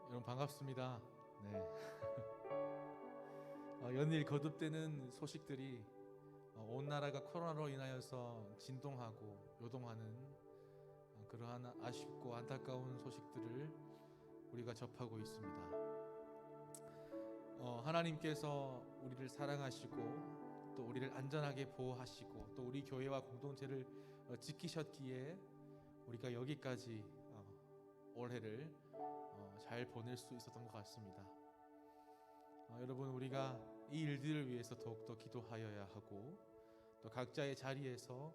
여러분 반갑습니다. 네. 연일 거듭되는 소식들이 온 나라가 코로나로 인하여서 진동하고 요동하는 그러한 아쉽고 안타까운 소식들을 우리가 접하고 있습니다. 하나님께서 우리를 사랑하시고 또 우리를 안전하게 보호하시고 또 우리 교회와 공동체를 지키셨기에 우리가 여기까지 올해를 잘 보낼 수 있었던 것 같습니다. 여러분, 우리가 이 일들을 위해서 더욱더 기도하여야 하고 또 각자의 자리에서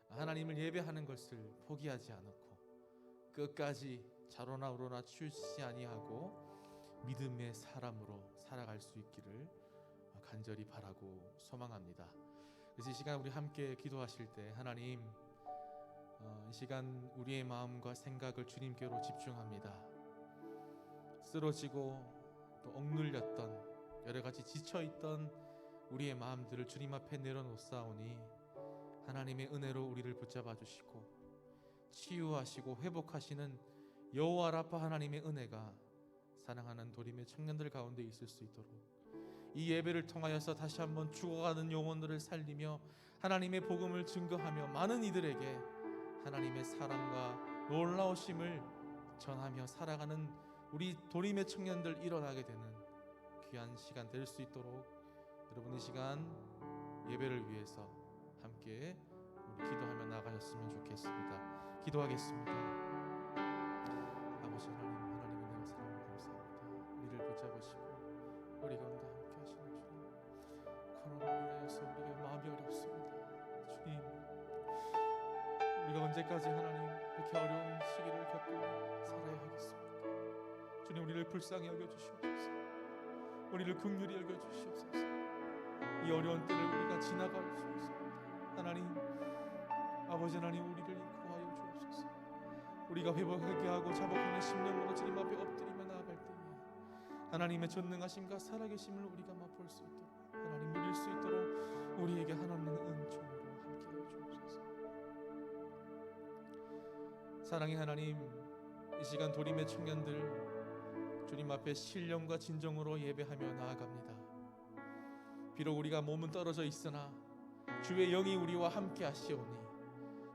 하나님을 예배하는 것을 포기하지 않고 끝까지 좌로나 우로나 치우치지 아니하고 믿음의 사람으로 살아갈 수 있기를 간절히 바라고 소망합니다. 그래서 이 시간 우리 함께 기도하실 때 하나님, 이 시간 우리의 마음과 생각을 주님께로 집중합니다. 쓰러지고 또 억눌렸던 여러 가지 지쳐있던 우리의 마음들을 주님 앞에 내려놓사오니 하나님의 은혜로 우리를 붙잡아 주시고 치유하시고 회복하시는 여호와 라파 하나님의 은혜가 사랑하는 도림의 청년들 가운데 있을 수 있도록 이 예배를 통하여서 다시 한번 죽어가는 영혼들을 살리며 하나님의 복음을 증거하며 많은 이들에게 하나님의 사랑과 놀라우심을 전하며 살아가는 우리 도림의 청년들 일어나게 되는 귀한 시간 될 수 있도록 여러분 이 시간 예배를 위해서 함께 우리 기도하며 나가셨으면 좋겠습니다. 기도하겠습니다. 아버지 하나님, 하나님의 은혜와 사랑을 감사합니다. 우리를 붙잡으시고 우리 가운데 함께 하시는 주님, 코로나로 인하여서 우리가 마음이 어렵습니다. 주님, 우리가 언제까지 하나님 이렇게 어려운 시기를 겪고 살아야 하겠습니까? 주님, 우리를 불쌍히 여겨주시옵소서. 우리를 긍휼히 여겨주시옵소서. 이 어려운 때를 우리가 지나갈 수 있습니다. 하나님, 아버지 하나님, 우리를 구하여 주옵소서. 우리가 회복하게 하고 자복하는 심령으로 주님 앞에 엎드리며 나아갈 때에 하나님의 전능하심과 살아계심을 우리가 맛볼 수 있도록 하나님 누릴 수 있도록 우리에게 하나님의 은총으로 함께하여 주옵소서. 사랑의 하나님, 이 시간 도림의 청년들 주님 앞에 신령과 진정으로 예배하며 나아갑니다. 비록 우리가 몸은 떨어져 있으나 주의 영이 우리와 함께 하시오니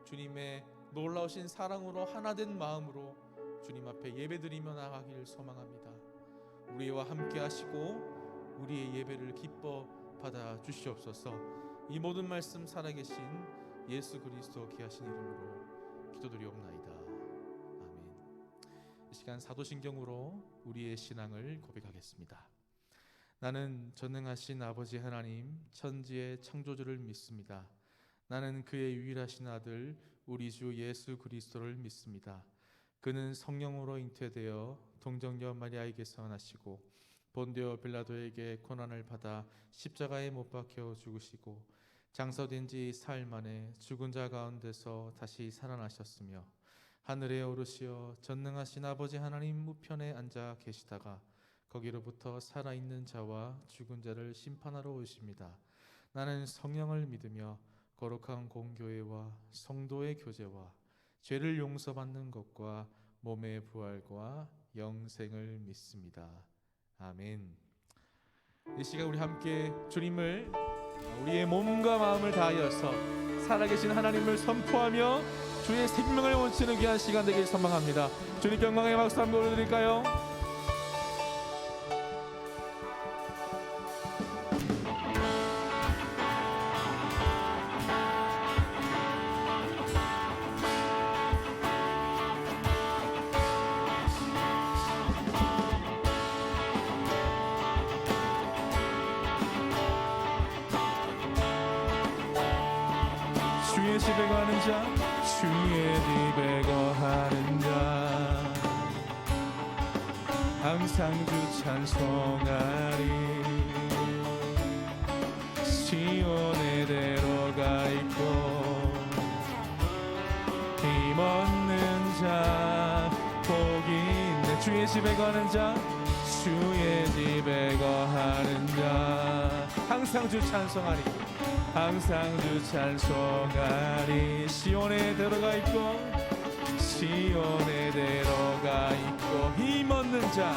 주님의 놀라우신 사랑으로 하나된 마음으로 주님 앞에 예배드리며 나아가기를 소망합니다. 우리와 함께 하시고 우리의 예배를 기뻐 받아 주시옵소서. 이 모든 말씀 살아계신 예수 그리스도 귀하신 이름으로 기도드리옵나이다. 이 시간 사도신경으로 우리의 신앙을 고백하겠습니다. 나는 전능하신 아버지 하나님 천지의 창조주를 믿습니다. 나는 그의 유일하신 아들 우리 주 예수 그리스도를 믿습니다. 그는 성령으로 잉태되어 동정녀 마리아에게서 나시고 본디오 빌라도에게 고난을 받아 십자가에 못 박혀 죽으시고 장사된 지 사흘 만에 죽은 자 가운데서 다시 살아나셨으며 하늘에 오르시어 전능하신 아버지 하나님 우편에 앉아 계시다가 거기로부터 살아있는 자와 죽은 자를 심판하러 오십니다. 나는 성령을 믿으며 거룩한 공교회와 성도의 교제와 죄를 용서받는 것과 몸의 부활과 영생을 믿습니다. 아멘. 이 시간 우리 함께 주님을 우리의 몸과 마음을 다하여서 살아계신 하나님을 선포하며 주의 생명을 원치는 귀한 시간 되길 소망합니다. 주님 영광의 박수 한번 올려드릴까요? 주의 집에 가는 자, 주의 집에 거하는 자, 항상 주 찬송하리. 시온에 들어가 있고 힘없는 자 복이 있네. 주의 집에 거하는 자, 주의 집에 거하는 자, 항상 주 찬송하리. 항상 주 찬송하리. 시온에 들어가 있고 시온에 데려가 있고 힘없는 자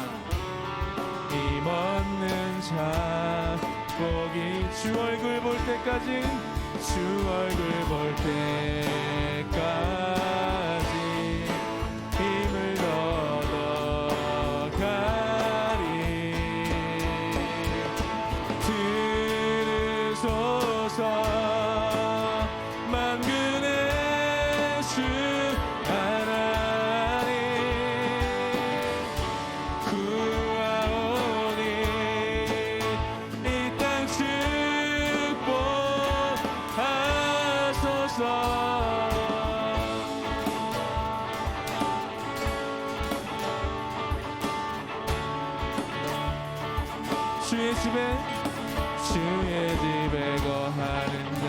복이 주 얼굴 볼 때까지 주 얼굴 볼 때까지 힘을 얻어가리. 들으소서 만군의 주 하나님 구하오니 이 땅 축복하소서. 주의 집에 거하는 자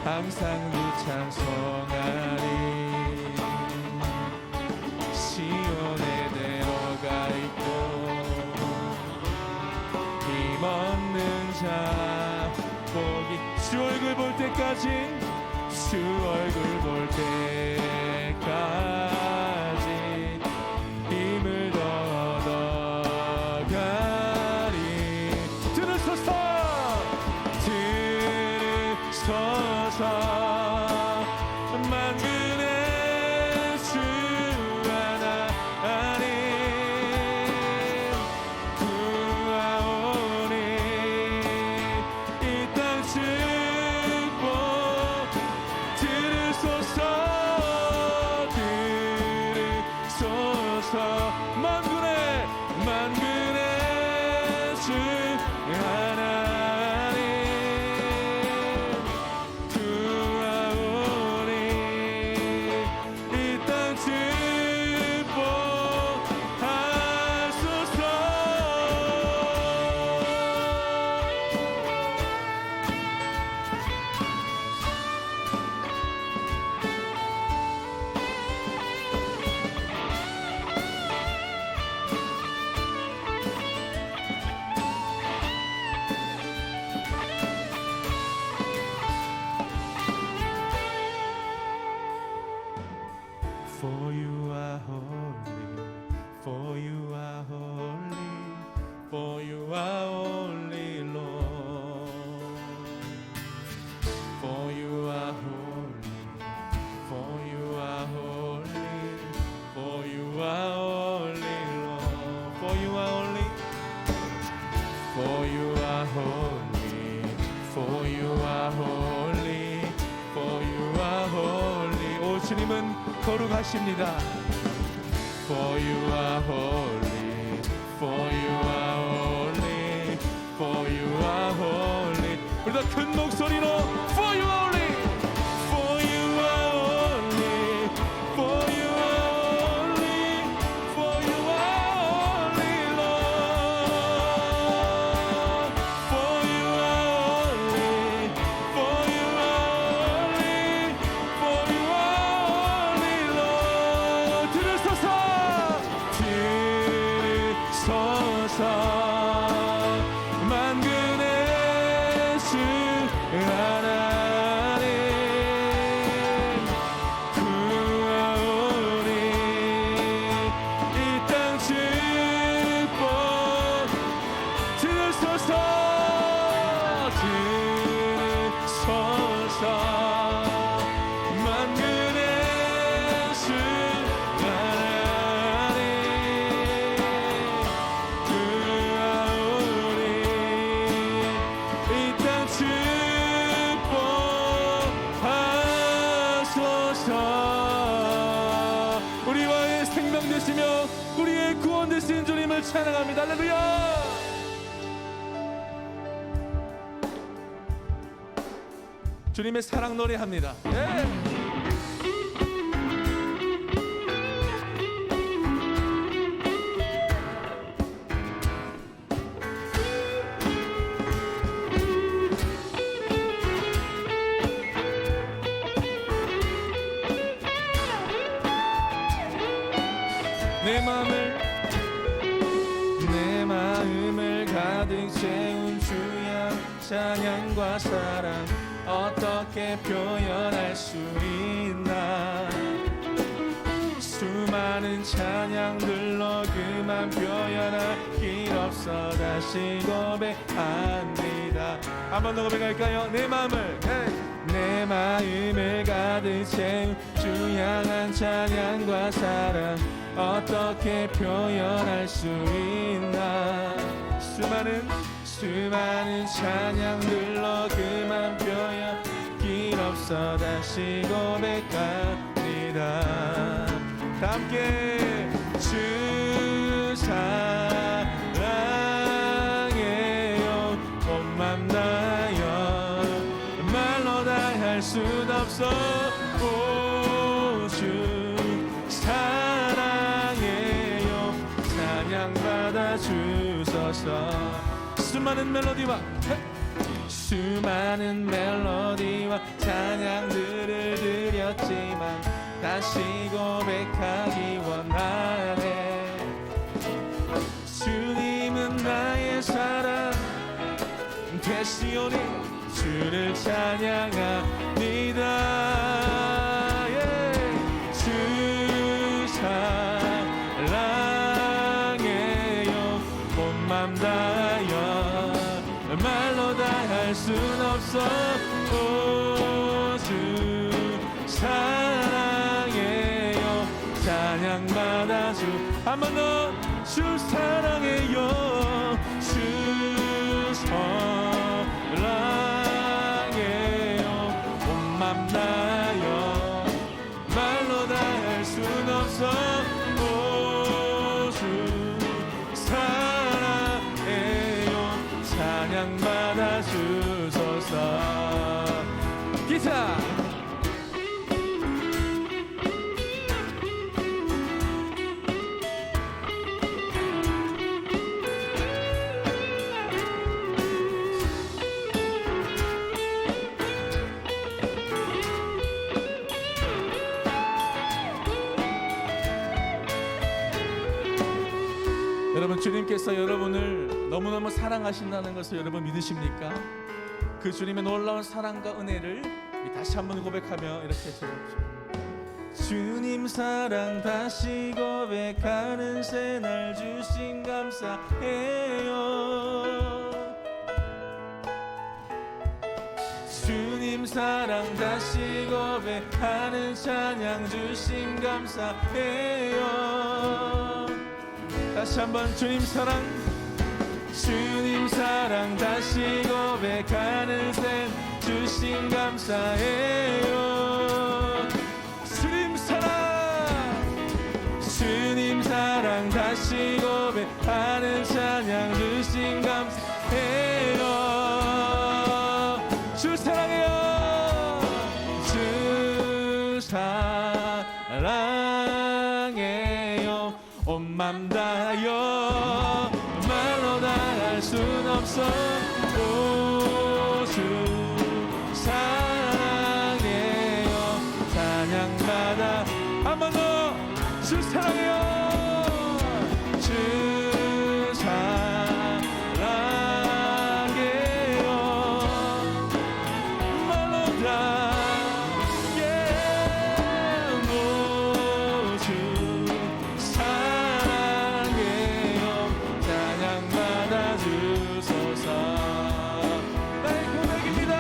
항상 주 찬송하리. 시온에 데려가 있고 힘없는 자 복이 주 얼굴 볼 때까지 주 얼굴 볼 때까지 힘을 얻어가리. 들으소서 만군의 주 하나님 구하오니 이 땅 축복 들으소서 만군의 주 하나님 구하오니 이 땅 축복하소서. For you are holy, for you are holy, for you are holy, Lord. For you are holy, for you are holy, for you are holy, Lord. For you are holy, for you are holy, for you are holy, for you are holy. 오 주님은 거룩하십니다. For you are holy, for you are holy, for you are holy. 우리 다 큰 목소리로 For you are holy, for you are holy, for you are holy, for you are holy, Lord. For you are holy, for you are holy, for you are holy, Lord. 들으소서 만군의 주 하나님 구하오니 이 땅 축복 들으소서 만군의 주 하나님 구하오니 이 땅 축복하소서. 우리와의 생명 되시며 우리의 구원 되신 주님을 찬양합니다. 할렐루야. 주님의 사랑 노래합니다. 내 마음을 가득 채운 주야 찬양과 사랑 어떻게 표현할 수 있나. 찬양들로 그만 표현할 길 없어 다시 고백합니다. 한 번 더 고백할까요? 내 마음을 가득 채운 주 향한 찬양과 사랑 어떻게 표현할 수 있나. 수많은 찬양들로 그만 표현 길 없어 다시 고백합니다. 다 함께 주 사랑해요 온 맘 다하여 말로 다 할 순 없어. 오 주 사랑해요 찬양받아 주소서. 수많은 멜로디와 찬양들을 드렸지만 다시 고백하기 원하네. 주님은 나의 사랑 되시오니 주를 찬양합니다. 주 사랑해요 온 맘 다하여 말로 다 할 순 없어. 오 주 사랑해요 찬양받아 주. 한 번 더 주 사랑해요 주 사랑해요 온 맘 다하여 말로 다 할 순 없어. 오 주 사랑해요 찬양받아 주소서. 기타 여러분, 주님께서 여러분을 너무너무 사랑하신다는 것을 여러분 믿으십니까? 그 주님의 놀라운 사랑과 은혜를 다시 한번 고백하며 이렇게 해주십시오. 주님 사랑 다시 고백하는 새날 주신 감사해요. 주님 사랑 다시 고백하는 찬양 주신 감사해요. 다시 한번 주님 사랑 다시 고백하는 샘 주신 감사해요. 주님 사랑 다시 고백하는 찬양 주신 감사해요. 주 사랑해요. 주 사랑해요. 온 맘 다하여 말로 다 할 순 없어. 오 주 사랑해요 찬양받아. 한 번 더 주 사랑해요. 주 사랑해요 말로 다. 오 주 사랑해요 찬양받아 주소서. 나의 고백입니다.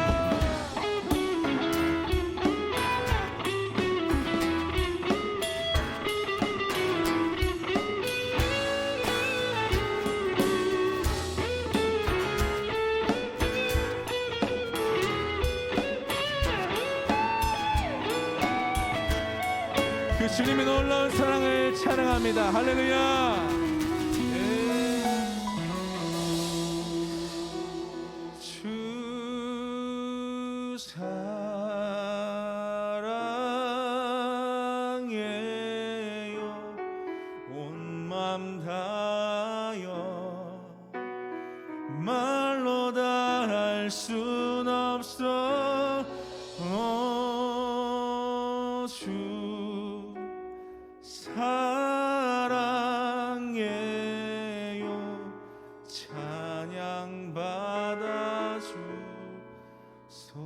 그 주님의 놀라운 사랑을 찬양합니다. 할렐루야. 주 사랑해요 온 맘 다하여 말로 다 할 순 없어. 오 주 사랑해요 찬양받아 주소서.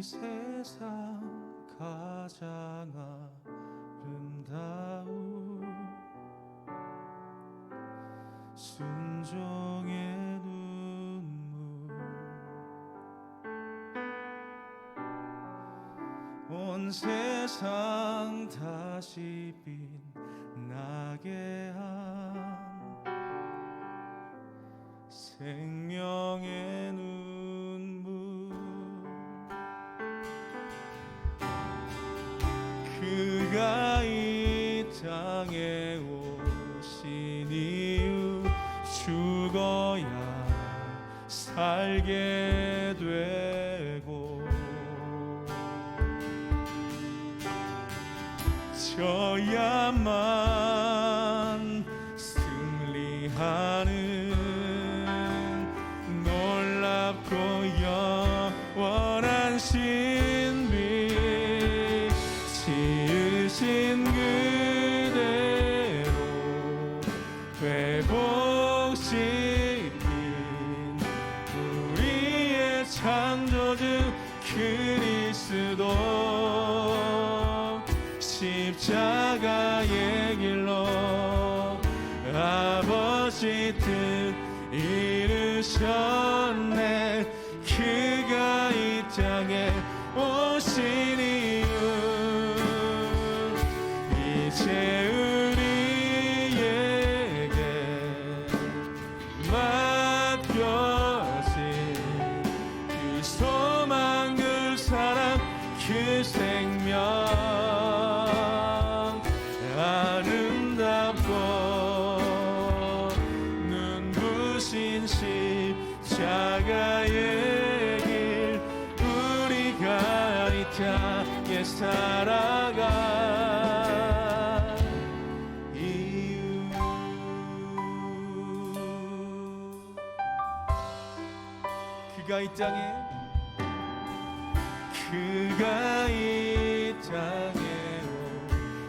세상 가장 아름다운 순종의 눈물 온 세상 다시 빛나게 한 생명의 눈물 그가 이 땅에 오신 이유 죽어야 살게 되고 져야만 승리하는 놀랍고 영원한 신비 지으신 그대로 회복시킨 우리의 창조주 그리스도 십자가의 길로 아버지 뜻 이루셨네 그가 이 땅에 오신 이유 이제 우리에게 맡겨진 그 소망 그 사랑 그 생명 아름답고 눈부신 십자가의 길 우리가 이 땅에 살아가 이유 그가 이 땅에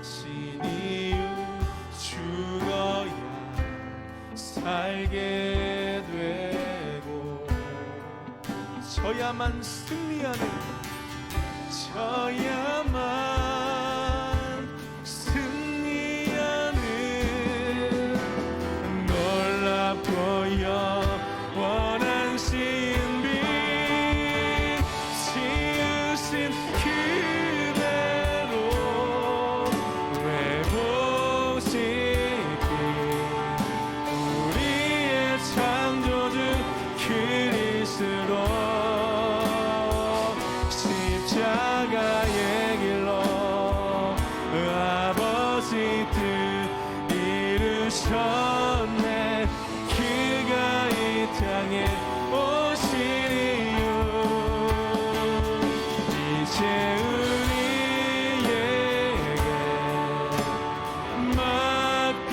오신 이유 죽어야 살게 되고 져야만 승리하는 놀랍고 영원한 신비 지으신 그대로 회복시킨 우리의 창조주 그리스도 십자가의 길로 아버지 뜻 이루셨네 그가 이 땅에 오신 이유 이제 우리에게 맡겨진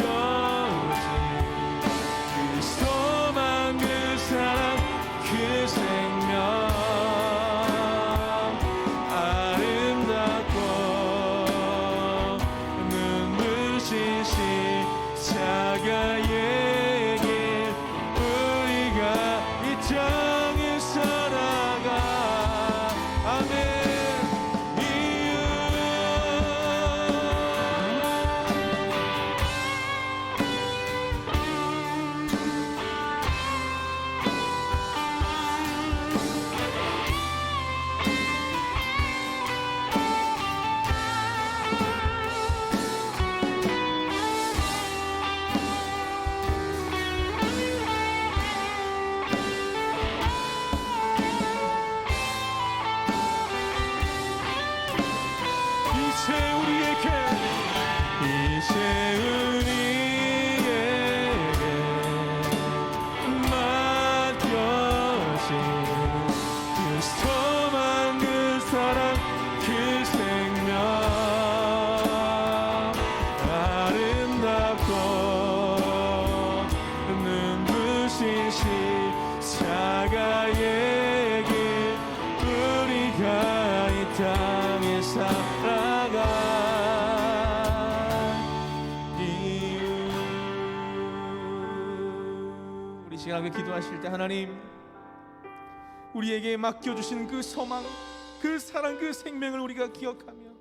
그 소망 그 사랑 그 생명 아름답고 눈부신 십자가의 길 우리가 이 땅에 살아가 아멘 이유 이제 우리에게 맡겨진 그 소망 그 사랑 그 생명 아름답고 눈부신 십자가의 길 우리가 이 땅에 살아가 우리 시간에 기도하실 때 하나님 우리에게 맡겨주신 그 소망 그 사랑, 그 생명을 우리가 기억하며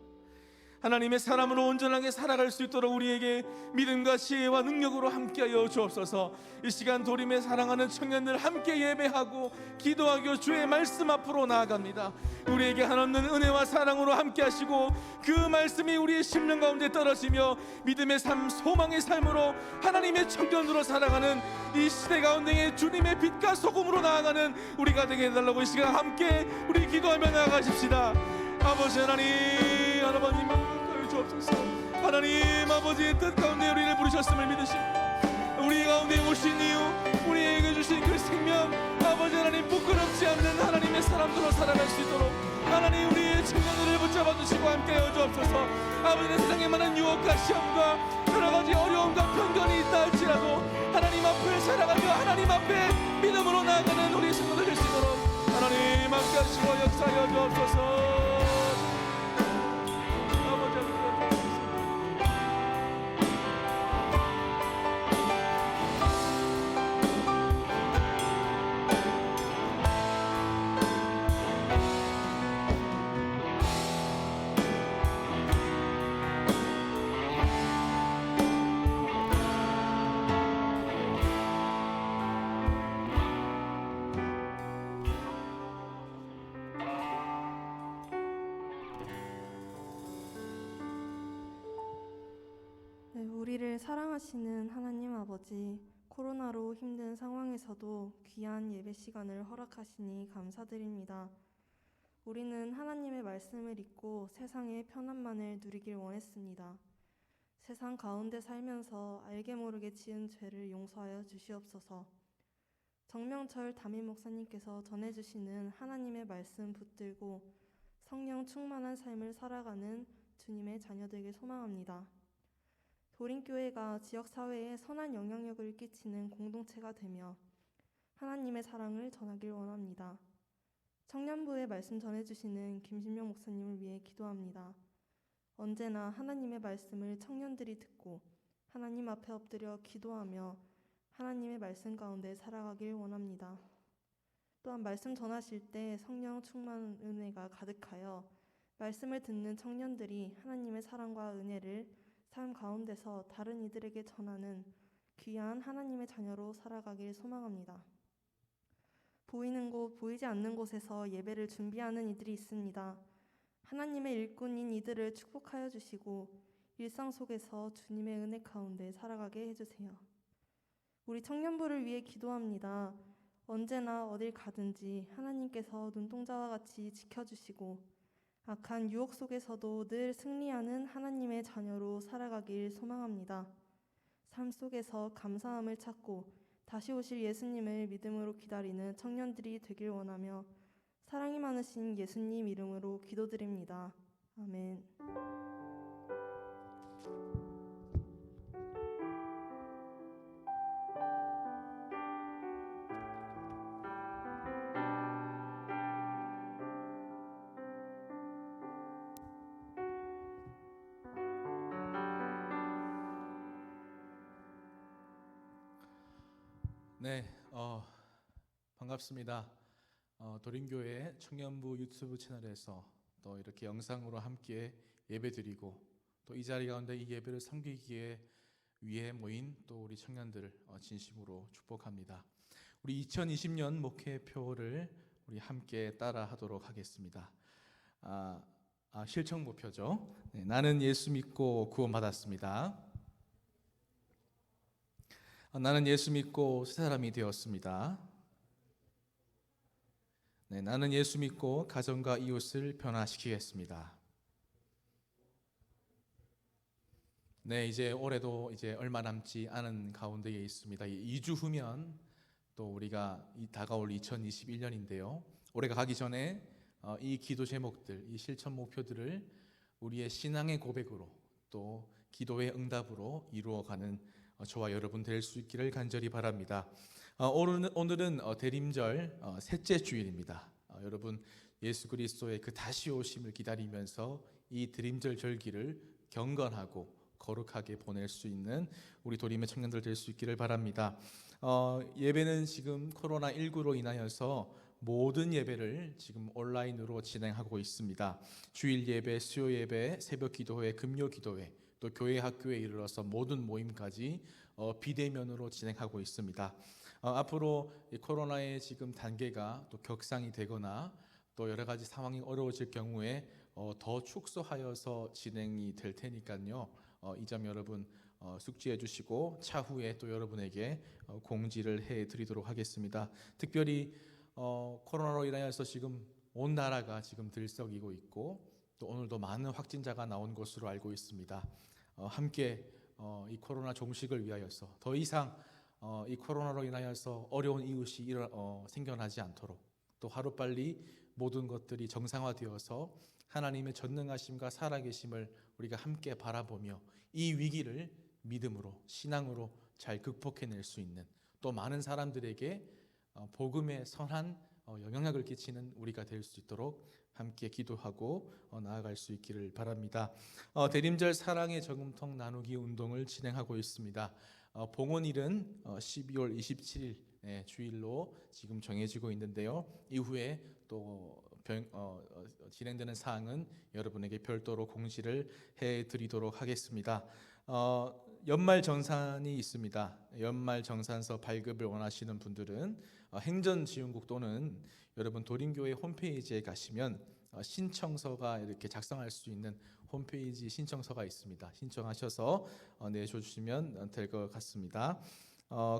하나님의 사람으로 온전하게 살아갈 수 있도록 우리에게 믿음과 지혜와 능력으로 함께하여 주옵소서. 이 시간 도림에 사랑하는 청년들 함께 예배하고 기도하고 주의 말씀 앞으로 나아갑니다. 우리에게 한없는 은혜와 사랑으로 함께 하시고 그 말씀이 우리의 심령 가운데 떨어지며 믿음의 삶, 소망의 삶으로 하나님의 청년으로 살아가는 이 시대 가운데에 주님의 빛과 소금으로 나아가는 우리가 되게 해달라고 이 시간 함께 우리 기도하며 나아가십시다. 아버지 하나님, 하나님 하여 주옵소서. 하나님 아버지의 뜻 가운데 우리를 부르셨음을 믿으시고 우리 가운데 오신 이유, 우리에게 주신 그 생명, 아버지 하나님 부끄럽지 않는 하나님의 사람들로 살아갈 수 있도록 하나님 우리의 청년들을 붙잡아 주시고 함께하여 주옵소서. 아버지의 세상에 많은 유혹과 시험과 여러가지 어려움과 편견이 있다 할지라도 하나님 앞을 살아가며 하나님 앞에 믿음으로 나아가는 우리 성도들 될 수 있도록 하나님 함께 하시고 역사하여 주옵소서. 우리를 사랑하시는 하나님 아버지, 코로나로 힘든 상황에서도 귀한 예배 시간을 허락하시니 감사드립니다. 우리는 하나님의 말씀을 읽고 세상의 편안만을 누리길 원했습니다. 세상 가운데 살면서 알게 모르게 지은 죄를 용서하여 주시옵소서. 정명철 담임 목사님께서 전해주시는 하나님의 말씀 붙들고 성령 충만한 삶을 살아가는 주님의 자녀되길 소망합니다. 도림교회가 지역사회에 선한 영향력을 끼치는 공동체가 되며 하나님의 사랑을 전하길 원합니다. 청년부의 말씀 전해주시는 김신명 목사님을 위해 기도합니다. 언제나 하나님의 말씀을 청년들이 듣고 하나님 앞에 엎드려 기도하며 하나님의 말씀 가운데 살아가길 원합니다. 또한 말씀 전하실 때 성령 충만 은혜가 가득하여 말씀을 듣는 청년들이 하나님의 사랑과 은혜를 삶 가운데서 다른 이들에게 전하는 귀한 하나님의 자녀로 살아가길 소망합니다. 보이는 곳, 보이지 않는 곳에서 예배를 준비하는 이들이 있습니다. 하나님의 일꾼인 이들을 축복하여 주시고 일상 속에서 주님의 은혜 가운데 살아가게 해주세요. 우리 청년부를 위해 기도합니다. 언제나 어딜 가든지 하나님께서 눈동자와 같이 지켜주시고 악한 유혹 속에서도 늘 승리하는 하나님의 자녀로 살아가길 소망합니다. 삶 속에서 감사함을 찾고 다시 오실 예수님을 믿음으로 기다리는 청년들이 되길 원하며 사랑이 많으신 예수님 이름으로 기도드립니다. 아멘. 네, 반갑습니다. 도림교회 청년부 유튜브 채널에서 또 이렇게 영상으로 함께 예배드리고 또 이 자리 가운데 이 예배를 섬기기에 위해 모인 또 우리 청년들 진심으로 축복합니다. 우리 2020년 목회표를 우리 함께 따라하도록 하겠습니다. 실천 목표죠. 네, 나는 예수 믿고 구원받았습니다. 나는 예수 믿고 새 사람이 되었습니다. 네, 나는 예수 믿고 가정과 이웃을 변화시키겠습니다. 네, 이제 올해도 이제 얼마 남지 않은 가운데에 있습니다. 2주 후면 또 우리가 다가올 2021년인데요. 올해가 가기 전에 이 기도 제목들, 이 실천 목표들을 우리의 신앙의 고백으로 또 기도의 응답으로 이루어가는 저와 여러분 될 수 있기를 간절히 바랍니다. 오늘은 대림절 셋째 주일입니다. 여러분 예수 그리스도의 그 다시 오심을 기다리면서 이 대림절 절기를 경건하고 거룩하게 보낼 수 있는 우리 도림의 청년들 될 수 있기를 바랍니다. 예배는 지금 코로나19로 인하여서 모든 예배를 지금 온라인으로 진행하고 있습니다. 주일 예배, 수요 예배, 새벽 기도회, 금요 기도회, 또 교회 학교에 이르러서 모든 모임까지 비대면으로 진행하고 있습니다. 앞으로 이 코로나의 지금 단계가 또 격상이 되거나 또 여러 가지 상황이 어려워질 경우에 더 축소하여서 진행이 될 테니까요. 이 점 여러분 숙지해 주시고 차후에 또 여러분에게 공지를 해 드리도록 하겠습니다. 특별히 코로나로 인하여서 지금 온 나라가 지금 들썩이고 있고 또 오늘도 많은 확진자가 나온 것으로 알고 있습니다. 함께 이 코로나 종식을 위하여서 더 이상 이 코로나로 인하여서 어려운 이웃이 생겨나지 않도록 또 하루빨리 모든 것들이 정상화되어서 하나님의 전능하심과 살아계심을 우리가 함께 바라보며 이 위기를 믿음으로 신앙으로 잘 극복해낼 수 있는 또 많은 사람들에게 복음의 선한 영향력을 끼치는 우리가 될 수 있도록 함께 기도하고 나아갈 수 있기를 바랍니다. 대림절 사랑의 저금통 나누기 운동을 진행하고 있습니다. 봉헌일은 12월 27일 주일로 지금 정해지고 있는데요. 이후에 또 진행되는 사항은 여러분에게 별도로 공지를 해드리도록 하겠습니다. 연말정산이 있습니다. 연말정산서 발급을 원하시는 분들은 행전지원국 또는 여러분 도림교회 홈페이지에 가시면 신청서가 이렇게 작성할 수 있는 홈페이지 신청서가 있습니다. 신청하셔서 내주시면 될 것 같습니다.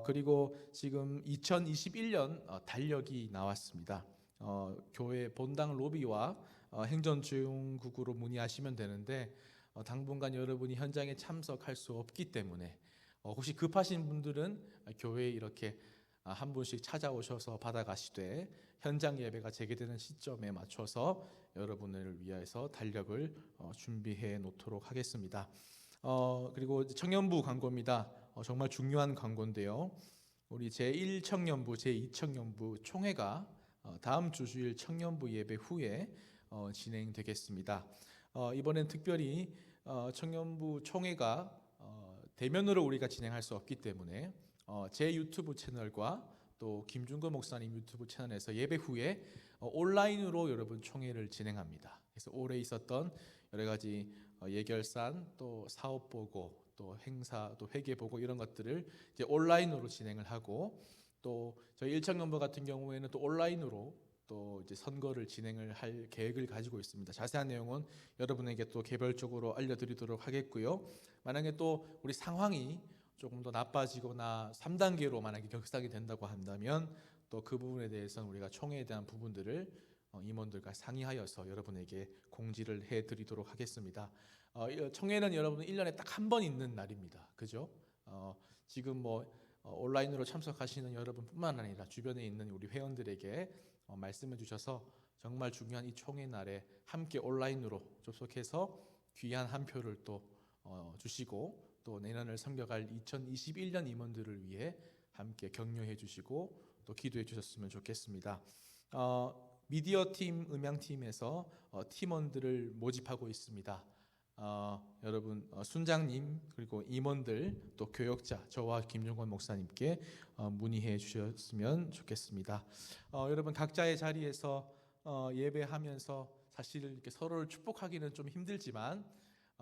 그리고 지금 2021년 달력이 나왔습니다. 교회 본당 로비와 행전지원국으로 문의하시면 되는데 당분간 여러분이 현장에 참석할 수 없기 때문에 혹시 급하신 분들은 교회에 이렇게 한 분씩 찾아오셔서 받아가시되 현장 예배가 재개되는 시점에 맞춰서 여러분을 위해서 달력을 준비해 놓도록 하겠습니다. 그리고 청년부 광고입니다. 정말 중요한 광고인데요. 우리 제1청년부, 제2청년부 총회가 다음 주 주일 청년부 예배 후에 진행되겠습니다. 이번엔 특별히 청년부 총회가 대면으로 우리가 진행할 수 없기 때문에 제 유튜브 채널과 또 김준거 목사님 유튜브 채널에서 예배 후에 온라인으로 여러분 총회를 진행합니다. 그래서 올해 있었던 여러 가지 예결산 또 사업 보고 또 행사 또 회계 보고 이런 것들을 이제 온라인으로 진행을 하고 또 저희 일청년부 같은 경우에는 또 온라인으로 또 이제 선거를 진행을 할 계획을 가지고 있습니다. 자세한 내용은 여러분에게 또 개별적으로 알려드리도록 하겠고요. 만약에 또 우리 상황이 조금 더 나빠지거나 3단계로 만약에 격상이 된다고 한다면 또 그 부분에 대해서는 우리가 총회에 대한 부분들을 임원들과 상의하여서 여러분에게 공지를 해드리도록 하겠습니다. 총회는 여러분 1년에 딱 한 번 있는 날입니다. 그죠? 지금 뭐 온라인으로 참석하시는 여러분뿐만 아니라 주변에 있는 우리 회원들에게 말씀해 주셔서 정말 중요한 이 총회 날에 함께 온라인으로 접속해서 귀한 한 표를 또 주시고 또 내년을 섬겨갈 2021년 임원들을 위해 함께 격려해 주시고 또 기도해 주셨으면 좋겠습니다. 미디어 팀, 음향팀에서 팀원들을 모집하고 있습니다. 여러분 순장님 그리고 임원들 또 교역자 저와 김종건 목사님께 문의해 주셨으면 좋겠습니다. 여러분 각자의 자리에서 예배하면서 사실 이렇게 서로를 축복하기는 좀 힘들지만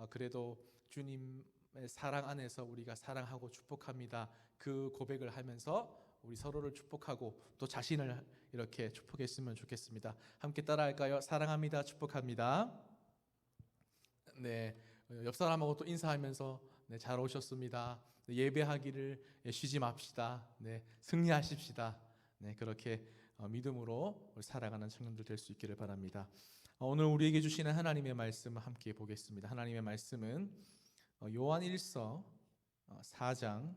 그래도 주님의 사랑 안에서 우리가 사랑하고 축복합니다. 그 고백을 하면서 우리 서로를 축복하고 또 자신을 이렇게 축복했으면 좋겠습니다. 함께 따라할까요? 사랑합니다. 축복합니다. 네, 옆 사람하고 또 인사하면서 네, 잘 오셨습니다. 네, 예배하기를 쉬지 맙시다. 네, 승리하십시다. 네, 그렇게 믿음으로 살아가는 청년들 될 수 있기를 바랍니다. 오늘 우리에게 주시는 하나님의 말씀을 함께 보겠습니다. 하나님의 말씀은 요한 1서 4장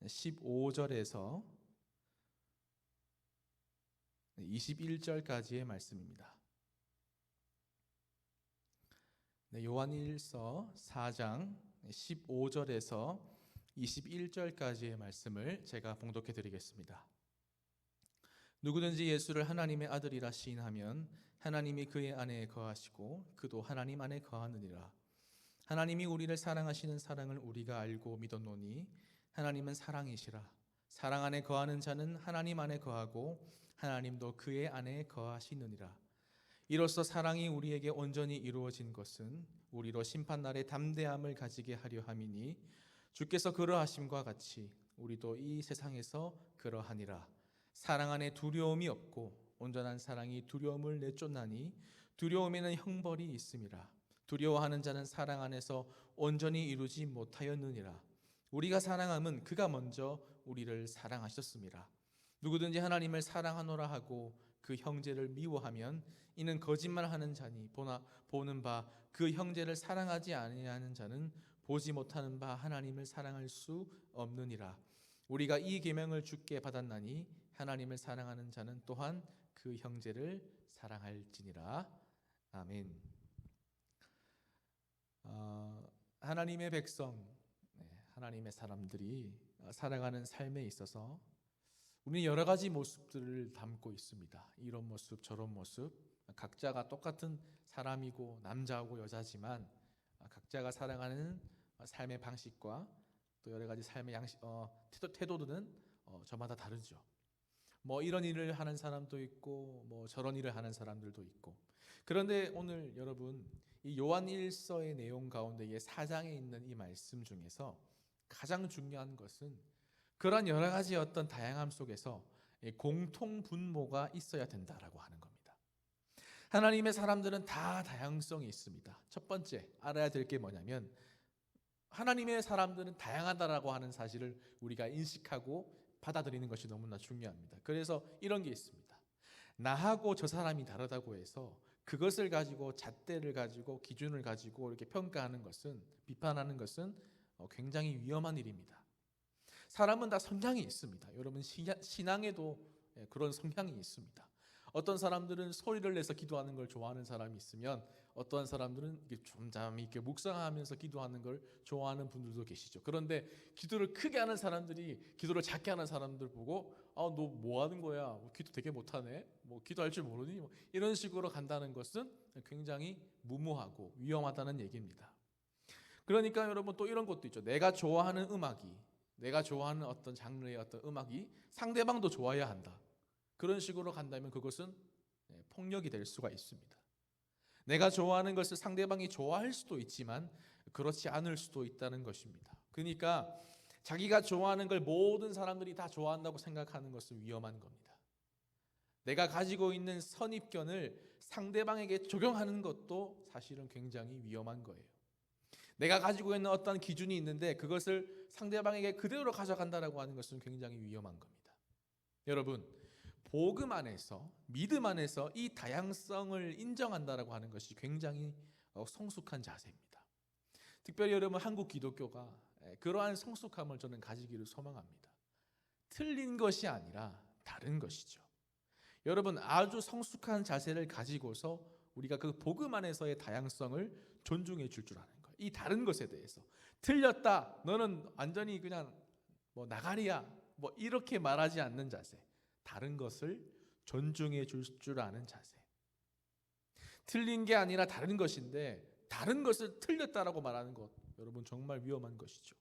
15절에서 21절까지의 말씀입니다. 네, 요한 1서 4장 15절에서 21절까지의 말씀을 제가 봉독해 드리겠습니다. 누구든지 예수를 하나님의 아들이라 시인하면 하나님이 그의 안에 거하시고 그도 하나님 안에 거하느니라. 하나님이 우리를 사랑하시는 사랑을 우리가 알고 믿었노니 하나님은 사랑이시라. 사랑 안에 거하는 자는 하나님 안에 거하고 하나님도 그의 안에 거하시느니라. 이로써 사랑이 우리에게 온전히 이루어진 것은 우리로 심판날에 담대함을 가지게 하려 함이니 주께서 그러하심과 같이 우리도 이 세상에서 그러하니라. 사랑 안에 두려움이 없고 온전한 사랑이 두려움을 내쫓나니 두려움에는 형벌이 있음이라. 두려워하는 자는 사랑 안에서 온전히 이루지 못하였느니라. 우리가 사랑함은 그가 먼저 우리를 사랑하셨음이라. 누구든지 하나님을 사랑하노라 하고 그 형제를 미워하면 이는 거짓말하는 자니 보는 바 그 형제를 사랑하지 아니하는 자는 보지 못하는 바 하나님을 사랑할 수 없느니라. 우리가 이 계명을 주께 받았나니 하나님을 사랑하는 자는 또한 그 형제를 사랑할지니라. 아멘. 하나님의 백성, 하나님의 사람들이 살아가는 삶에 있어서 우리는 여러 가지 모습들을 담고 있습니다. 이런 모습, 저런 모습, 각자가 똑같은 사람이고 남자고 여자지만 각자가 살아가는 삶의 방식과 또 여러 가지 삶의 태도들은 저마다 다르죠. 뭐 이런 일을 하는 사람도 있고 뭐 저런 일을 하는 사람들도 있고. 그런데 오늘 여러분 이 요한 1서의 내용 가운데 4장에 있는 이 말씀 중에서 가장 중요한 것은 그런 여러 가지 어떤 다양함 속에서 공통 분모가 있어야 된다라고 하는 겁니다. 하나님의 사람들은 다 다양성이 있습니다. 첫 번째 알아야 될 게 뭐냐면 하나님의 사람들은 다양하다라고 하는 사실을 우리가 인식하고 받아들이는 것이 너무나 중요합니다. 그래서 이런 게 있습니다. 나하고 저 사람이 다르다고 해서 그것을 가지고 잣대를 가지고 기준을 가지고 이렇게 평가하는 것은, 비판하는 것은 굉장히 위험한 일입니다. 사람은 다 성향이 있습니다. 여러분 신앙에도 그런 성향이 있습니다. 어떤 사람들은 소리를 내서 기도하는 걸 좋아하는 사람이 있으면 어떤 사람들은 잠잠히 이렇게 묵상하면서 기도하는 걸 좋아하는 분들도 계시죠. 그런데 기도를 크게 하는 사람들이 기도를 작게 하는 사람들 보고 너 뭐 하는 거야? 기도 되게 못하네? 기도할 줄 모르니? 이런 식으로 간다는 것은 굉장히 무모하고 위험하다는 얘기입니다. 그러니까 여러분 또 이런 것도 있죠. 내가 좋아하는 음악이, 내가 좋아하는 어떤 장르의 어떤 음악이 상대방도 좋아해야 한다. 그런 식으로 간다면 그것은 폭력이 될 수가 있습니다. 내가 좋아하는 것을 상대방이 좋아할 수도 있지만 그렇지 않을 수도 있다는 것입니다. 그러니까 자기가 좋아하는 걸 모든 사람들이 다 좋아한다고 생각하는 것은 위험한 겁니다. 내가 가지고 있는 선입견을 상대방에게 적용하는 것도 사실은 굉장히 위험한 거예요. 내가 가지고 있는 어떤 기준이 있는데 그것을 상대방에게 그대로 가져간다라고 하는 것은 굉장히 위험한 겁니다. 여러분, 복음 안에서, 믿음 안에서 이 다양성을 인정한다라고 하는 것이 굉장히 성숙한 자세입니다. 특별히 여러분 한국 기독교가 그러한 성숙함을 저는 가지기를 소망합니다. 틀린 것이 아니라 다른 것이죠. 여러분 아주 성숙한 자세를 가지고서 우리가 그 복음 안에서의 다양성을 존중해 줄 줄 아는 거예요. 이 다른 것에 대해서 틀렸다, 너는 완전히 그냥 나가리야, 이렇게 말하지 않는 자세, 다른 것을 존중해 줄 줄 아는 자세. 틀린 게 아니라 다른 것인데 다른 것을 틀렸다라고 말하는 것, 여러분 정말 위험한 것이죠.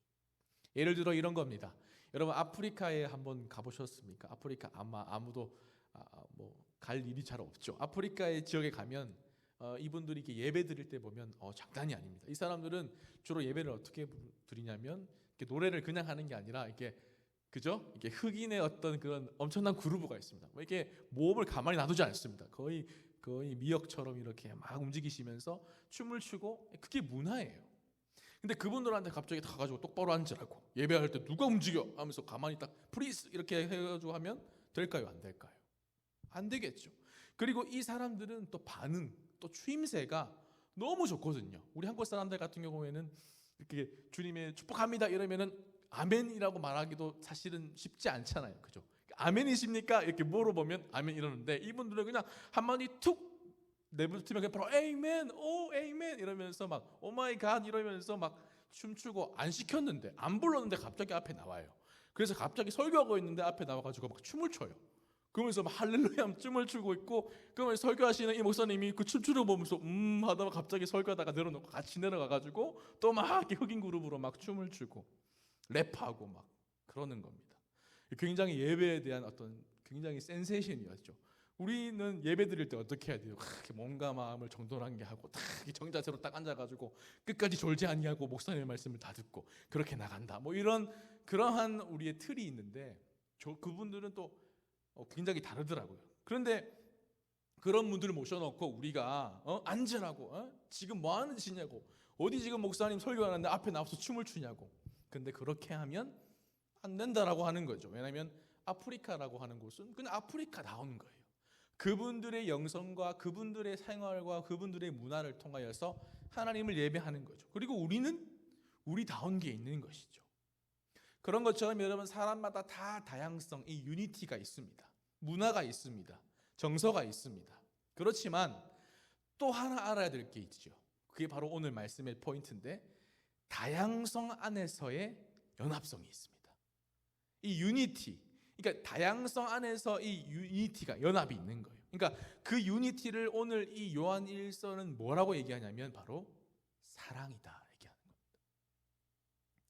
예를 들어 이런 겁니다. 여러분 아프리카에 한번 가보셨습니까? 아프리카 아마 아무도 갈 일이 잘 없죠. 아프리카의 지역에 가면 이분들이 이렇게 예배 드릴 때 보면 장난이 아닙니다. 이 사람들은 주로 예배를 어떻게 드리냐면 이렇게 노래를 그냥 하는 게 아니라 이렇게 이게 흑인의 어떤 그런 엄청난 그루브가 있습니다. 이렇게 모험을 가만히 놔두지 않습니다. 거의 미역처럼 이렇게 막 움직이시면서 춤을 추고, 그게 문화예요. 근데 그분들한테 갑자기 다 가지고 똑바로 앉으라고, 예배할 때 누가 움직여 하면서 가만히 딱 프리스 이렇게 해가지고 하면 될까요? 안 될까요? 안 되겠죠. 그리고 이 사람들은 또 반응, 또 추임새가 너무 좋거든요. 우리 한국 사람들 같은 경우에는 이렇게 주님의 축복합니다 이러면은 아멘이라고 말하기도 사실은 쉽지 않잖아요. 그죠? 아멘이십니까? 이렇게 물어보면 아멘 이러는데 이분들은 그냥 한마디 툭 내뱉으면 그냥 바로 에이멘, 오 에이멘 이러면서 막 오 마이 갓 이러면서 막 춤추고, 안 시켰는데 안 불렀는데 갑자기 앞에 나와요. 그래서 갑자기 설교하고 있는데 앞에 나와가지고 막 춤을 춰요. 그러면서 막 할렐루야 춤을 추고 있고, 그러면 설교하시는 이 목사님이 그 춤추는 거 보면서 하다가 갑자기 설교하다가 내려놓고 같이 내려가가지고 또 막 흑인 그룹으로 막 춤을 추고 랩하고 막 그러는 겁니다. 굉장히 예배에 대한 어떤 굉장히 센세이션이었죠. 우리는 예배 드릴 때 어떻게 해야 돼요? 이렇게 몸과 마음을 정돈하게 하고 딱 정자세로 딱 앉아가지고 끝까지 졸지 아니하고 목사님의 말씀을 다 듣고 그렇게 나간다. 뭐 이런 그러한 우리의 틀이 있는데 그분들은 또 굉장히 다르더라고요. 그런데 그런 분들을 모셔놓고 우리가 앉으라고 지금 뭐 하는 짓이냐고 어디 지금 목사님 설교하는데 앞에 나와서 춤을 추냐고. 근데 그렇게 하면 안 된다라고 하는 거죠. 왜냐하면 아프리카라고 하는 곳은 그냥 아프리카다운 거예요. 그분들의 영성과 그분들의 생활과 그분들의 문화를 통하여서 하나님을 예배하는 거죠. 그리고 우리는 우리다운 게 있는 것이죠. 그런 것처럼 여러분 사람마다 다 다양성, 이 유니티가 있습니다. 문화가 있습니다. 정서가 있습니다. 그렇지만 또 하나 알아야 될 게 있죠. 그게 바로 오늘 말씀의 포인트인데 다양성 안에서의 연합성이 있습니다. 이 유니티, 그러니까 다양성 안에서 이 유니티가 연합이 있는 거예요. 그러니까 그 유니티를 오늘 이 요한 1서는 뭐라고 얘기하냐면 바로 사랑이다 얘기하는 겁니다.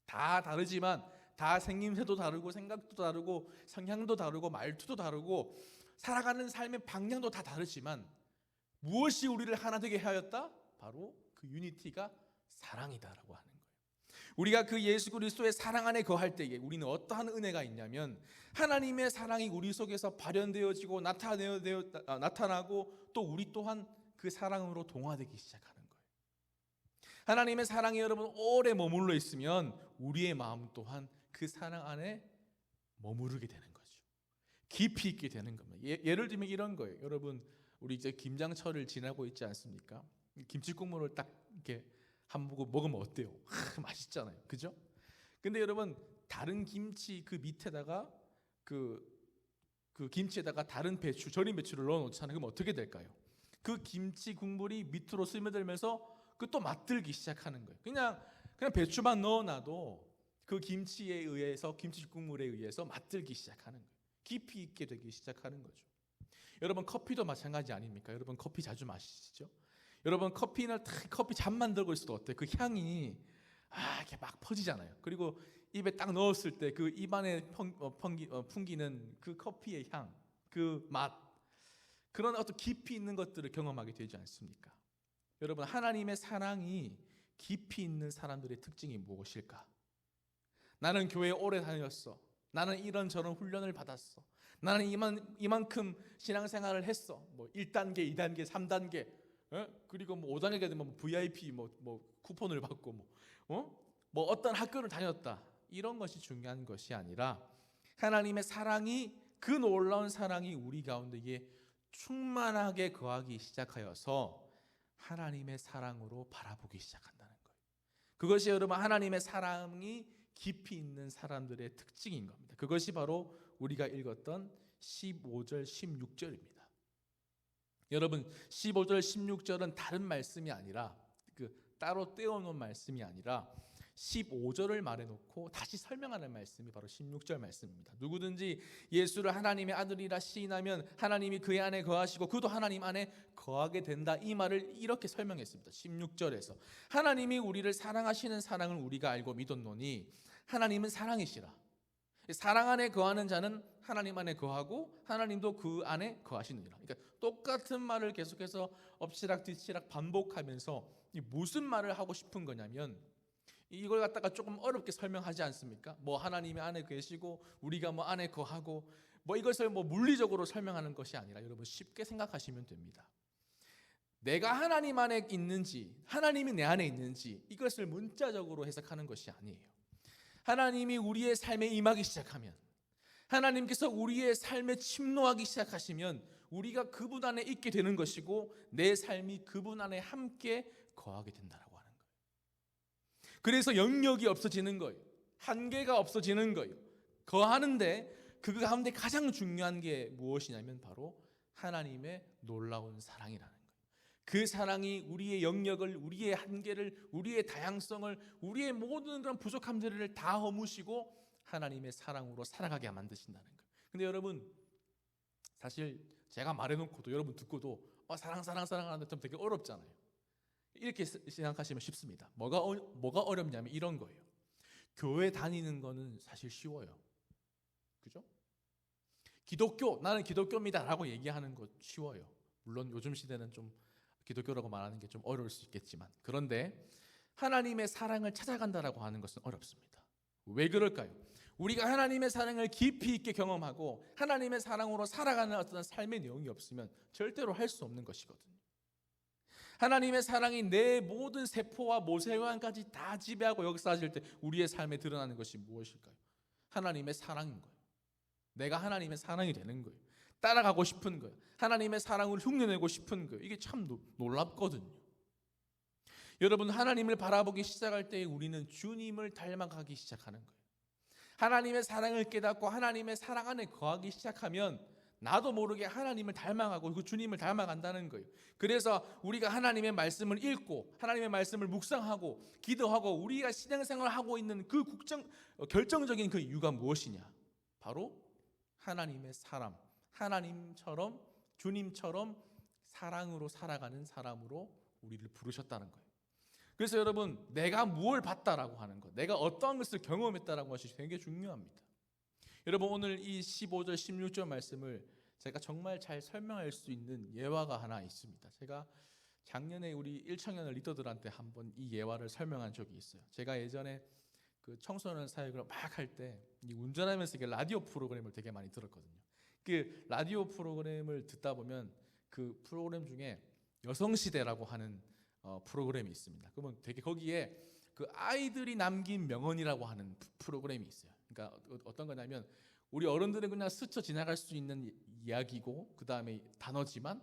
다 다르지만 다 생김새도 다르고 생각도 다르고 성향도 다르고 말투도 다르고 살아가는 삶의 방향도 다 다르지만 무엇이 우리를 하나 되게 하였다? 바로 그 유니티가 사랑이다라고 하는 거예요. 우리가 그 예수 그리스도의 사랑 안에 거할 때에 우리는 어떠한 은혜가 있냐면 하나님의 사랑이 우리 속에서 발현되어지고 나타나고 또 우리 또한 그 사랑으로 동화되기 시작하는 거예요. 하나님의 사랑이 여러분 오래 머물러 있으면 우리의 마음 또한 그 사랑 안에 머무르게 되는 거죠. 깊이 있게 되는 겁니다. 예를 들면 이런 거예요. 여러분 우리 이제 김장철을 지나고 있지 않습니까? 김치 국물을 딱 이렇게 한 모금 먹으면 어때요? 맛있잖아요, 그죠? 근데 여러분 다른 김치 그 밑에다가 그 김치에다가 다른 배추, 절인 배추를 넣어놓잖아요. 그럼 어떻게 될까요? 그 김치 국물이 밑으로 스며들면서 그 또 맛들기 시작하는 거예요. 그냥 배추만 넣어놔도 그 김치에 의해서 김치 국물에 의해서 맛들기 시작하는 거예요. 깊이 있게 되기 시작하는 거죠. 여러분 커피도 마찬가지 아닙니까? 여러분 커피 자주 마시죠? 여러분 커피 잠만 들고 있어도 어때요? 그 향이 이렇게 막 퍼지잖아요. 그리고 입에 딱 넣었을 때 그 입안에 풍기는 그 커피의 향, 그 맛, 그런 어떤 깊이 있는 것들을 경험하게 되지 않습니까? 여러분 하나님의 사랑이 깊이 있는 사람들의 특징이 무엇일까? 나는 교회에 오래 다녔어. 나는 이런저런 훈련을 받았어. 나는 이만큼 신앙생활을 했어. 뭐 1단계, 2단계, 3단계, 그리고 뭐 5단계가 되면 뭐 VIP 뭐 쿠폰을 받고 뭐 어떤 학교를 다녔다. 이런 것이 중요한 것이 아니라 하나님의 사랑이 그 놀라운 사랑이 우리 가운데에 충만하게 거하기 시작하여서 하나님의 사랑으로 바라보기 시작한다는 거예요. 그것이 여러분 하나님의 사랑이 깊이 있는 사람들의 특징인 겁니다. 그것이 바로 우리가 읽었던 15절, 16절입니다. 여러분 15절, 16절은 다른 말씀이 아니라 따로 떼어놓은 말씀이 아니라 15절을 말해놓고 다시 설명하는 말씀이 바로 16절 말씀입니다. 누구든지 예수를 하나님의 아들이라 시인하면 하나님이 그의 안에 거하시고 그도 하나님 안에 거하게 된다. 이 말을 이렇게 설명했습니다. 16절에서 하나님이 우리를 사랑하시는 사랑을 우리가 알고 믿었노니 하나님은 사랑이시라. 사랑 안에 거하는 자는 하나님 안에 거하고 하나님도 그 안에 거하시느니라. 그러니까 똑같은 말을 계속해서 엎치락 뒤치락 반복하면서 무슨 말을 하고 싶은 거냐면 이걸 갖다가 조금 어렵게 설명하지 않습니까? 뭐 하나님이 안에 계시고 우리가 뭐 안에 거하고 뭐 이것을 뭐 물리적으로 설명하는 것이 아니라 여러분 쉽게 생각하시면 됩니다. 내가 하나님 안에 있는지 하나님이 내 안에 있는지 이것을 문자적으로 해석하는 것이 아니에요. 하나님이 우리의 삶에 임하기 시작하면 하나님께서 우리의 삶에 침노하기 시작하시면 우리가 그분 안에 있게 되는 것이고 내 삶이 그분 안에 함께 거하게 된다라고 하는 거예요. 그래서 영역이 없어지는 거예요. 한계가 없어지는 거예요. 거하는데 그 가운데 가장 중요한 게 무엇이냐면 바로 하나님의 놀라운 사랑이라는 거예요. 그 사랑이 우리의 영역을, 우리의 한계를, 우리의 다양성을, 우리의 모든 그런 부족함들을 다 허무시고 하나님의 사랑으로 살아가게 만드신다는 거예요. 근데 여러분 사실 제가 말해놓고도 여러분 듣고도 사랑 하는데 좀 되게 어렵잖아요. 이렇게 생각하시면 쉽습니다. 뭐가 어렵냐면 이런 거예요. 교회 다니는 거는 사실 쉬워요. 그죠? 기독교, 나는 기독교입니다라고 얘기하는 거 쉬워요. 물론 요즘 시대는 좀 기독교라고 말하는 게 좀 어려울 수 있겠지만, 그런데 하나님의 사랑을 찾아간다라고 하는 것은 어렵습니다. 왜 그럴까요? 우리가 하나님의 사랑을 깊이 있게 경험하고 하나님의 사랑으로 살아가는 어떤 삶의 내용이 없으면 절대로 할 수 없는 것이거든요. 하나님의 사랑이 내 모든 세포와 모세관까지 다 지배하고 역사하실 때 우리의 삶에 드러나는 것이 무엇일까요? 하나님의 사랑인 거예요. 내가 하나님의 사랑이 되는 거예요. 따라가고 싶은 거예요. 하나님의 사랑을 흉내내고 싶은 거예요. 이게 참 놀랍거든요. 여러분, 하나님을 바라보기 시작할 때 우리는 주님을 닮아가기 시작하는 거예요. 하나님의 사랑을 깨닫고 하나님의 사랑 안에 거하기 시작하면 나도 모르게 하나님을 닮아가고 그 주님을 닮아간다는 거예요. 그래서 우리가 하나님의 말씀을 읽고 하나님의 말씀을 묵상하고 기도하고 우리가 신앙생활을 하고 있는 그 결정적인 그 이유가 무엇이냐? 바로 하나님의 사람, 하나님처럼 주님처럼 사랑으로 살아가는 사람으로 우리를 부르셨다는 거예요. 그래서 여러분, 내가 무엇을 봤다라고 하는 것, 내가 어떠한 것을 경험했다라는 것이 되게 중요합니다. 여러분, 오늘 이 15절 16절 말씀을 제가 정말 잘 설명할 수 있는 예화가 하나 있습니다. 제가 작년에 우리 1청년 리더들한테 한번 이 예화를 설명한 적이 있어요. 제가 예전에 그 청소년 사역을 막 할 때 운전하면서 라디오 프로그램을 되게 많이 들었거든요. 그 라디오 프로그램을 듣다 보면 그 프로그램 중에 여성시대라고 하는 프로그램이 있습니다. 그러면 되게 거기에 그 아이들이 남긴 명언이라고 하는 프로그램이 있어요. 그러니까 어떤 거냐면 우리 어른들은 그냥 스쳐 지나갈 수 있는 이야기고 그 다음에 단어지만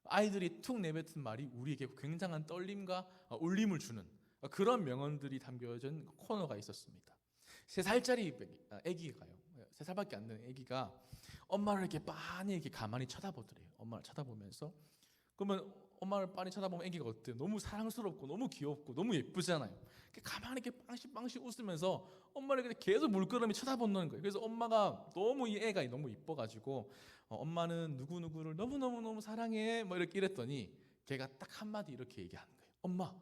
아이들이 툭 내뱉은 말이 우리에게 굉장한 떨림과 울림을 주는 그런 명언들이 담겨진 코너가 있었습니다. 3살짜리 아기가요. 3살밖에 안 되는 아기가 엄마를 이렇게 빤히 이렇게 가만히 쳐다보더래요. 엄마를 쳐다보면서. 그러면 엄마를 빤히 쳐다보면 아기가 어때요? 너무 사랑스럽고 너무 귀엽고 너무 예쁘잖아요. 가만히 이렇게 빵씩 웃으면서 엄마를 계속 물끄러미 쳐다보는 거예요. 그래서 엄마가 너무 이 애가 너무 이뻐가지고 엄마는 누구누구를 너무 사랑해 뭐 이렇게 이랬더니 걔가 딱 한마디 이렇게 얘기하는 거예요. 엄마,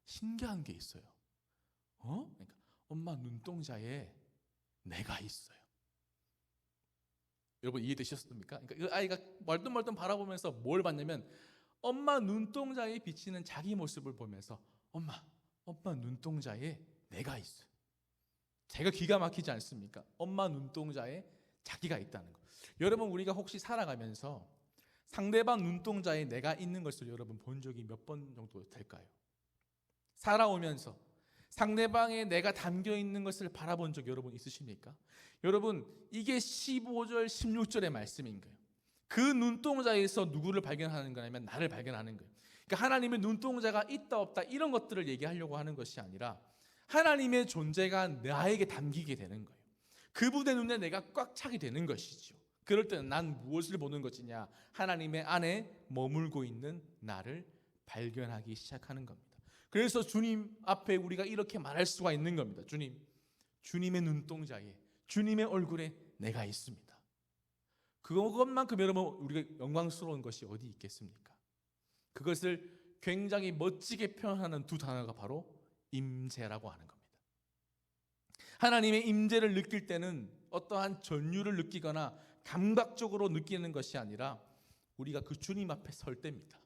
신기한 게 있어요. 그러니까 엄마 눈동자에 내가 있어요. 여러분 이해되셨습니까? 그러니까 그 아이가 멀뚱멀뚱 바라보면서 뭘 봤냐면 엄마 눈동자에 비치는 자기 모습을 보면서 엄마 눈동자에 내가 있어요. 제가 기가 막히지 않습니까? 엄마 눈동자에 자기가 있다는 거. 여러분, 우리가 혹시 살아가면서 상대방 눈동자에 내가 있는 것을 여러분 본 적이 몇 번 정도 될까요? 살아오면서 상대방의 내가 담겨 있는 것을 바라본 적 여러분 있으십니까? 여러분, 이게 15절 16절의 말씀인 거예요. 그 눈동자에서 누구를 발견하는 거냐면 나를 발견하는 거예요. 그러니까 하나님의 눈동자가 있다 없다 이런 것들을 얘기하려고 하는 것이 아니라 하나님의 존재가 나에게 담기게 되는 거예요. 그분의 눈에 내가 꽉 차게 되는 것이죠. 그럴 때는 난 무엇을 보는 것이냐? 하나님의 안에 머물고 있는 나를 발견하기 시작하는 겁니다. 그래서 주님 앞에 우리가 이렇게 말할 수가 있는 겁니다. 주님의 눈동자에, 주님의 얼굴에 내가 있습니다. 그것만큼 여러분 우리가 영광스러운 것이 어디 있겠습니까? 그것을 굉장히 멋지게 표현하는 두 단어가 바로 임재라고 하는 겁니다. 하나님의 임재를 느낄 때는 어떠한 전율을 느끼거나 감각적으로 느끼는 것이 아니라 우리가 그 주님 앞에 설 때입니다.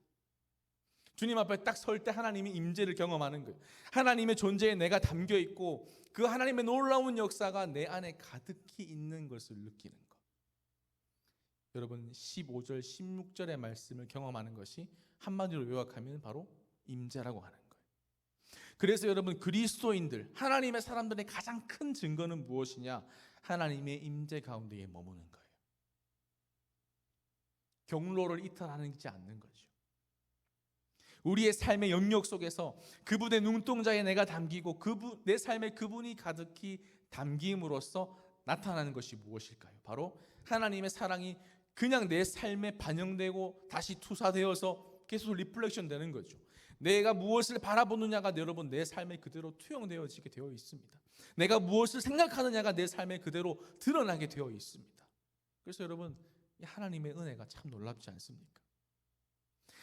주님 앞에 딱 설 때 하나님의 임재를 경험하는 거예요. 하나님의 존재에 내가 담겨 있고 그 하나님의 놀라운 역사가 내 안에 가득히 있는 것을 느끼는 것. 여러분 15절 16절의 말씀을 경험하는 것이 한마디로 요약하면 바로 임재라고 하는 거예요. 그래서 여러분 그리스도인들, 하나님의 사람들의 가장 큰 증거는 무엇이냐? 하나님의 임재 가운데에 머무는 거예요. 경로를 이탈하지 않는 거죠. 우리의 삶의 영역 속에서 그분의 눈동자에 내가 담기고 내 삶에 그분이 가득히 담김으로써 나타나는 것이 무엇일까요? 바로 하나님의 사랑이 그냥 내 삶에 반영되고 다시 투사되어서 계속 리플렉션 되는 거죠. 내가 무엇을 바라보느냐가 여러분 내 삶에 그대로 투영되어지게 되어 있습니다. 내가 무엇을 생각하느냐가 내 삶에 그대로 드러나게 되어 있습니다. 그래서 여러분 하나님의 은혜가 참 놀랍지 않습니까?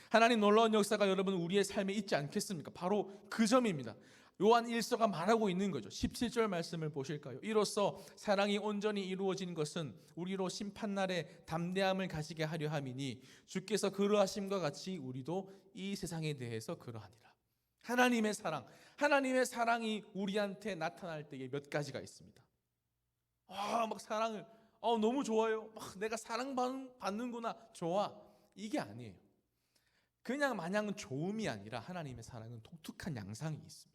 하나님 놀라운 역사가 여러분 우리의 삶에 있지 않겠습니까? 바로 그 점입니다. 요한 1서가 말하고 있는 거죠. 17절 말씀을 보실까요? 이로써 사랑이 온전히 이루어진 것은 우리로 심판날에 담대함을 가지게 하려 함이니 주께서 그러하심과 같이 우리도 이 세상에 대해서 그러하니라. 하나님의 사랑이 우리한테 나타날 때에 몇 가지가 있습니다. 막 사랑을 너무 좋아요. 막 내가 사랑받는구나. 좋아. 이게 아니에요. 그냥 마냥 좋음이 아니라 하나님의 사랑은 독특한 양상이 있습니다.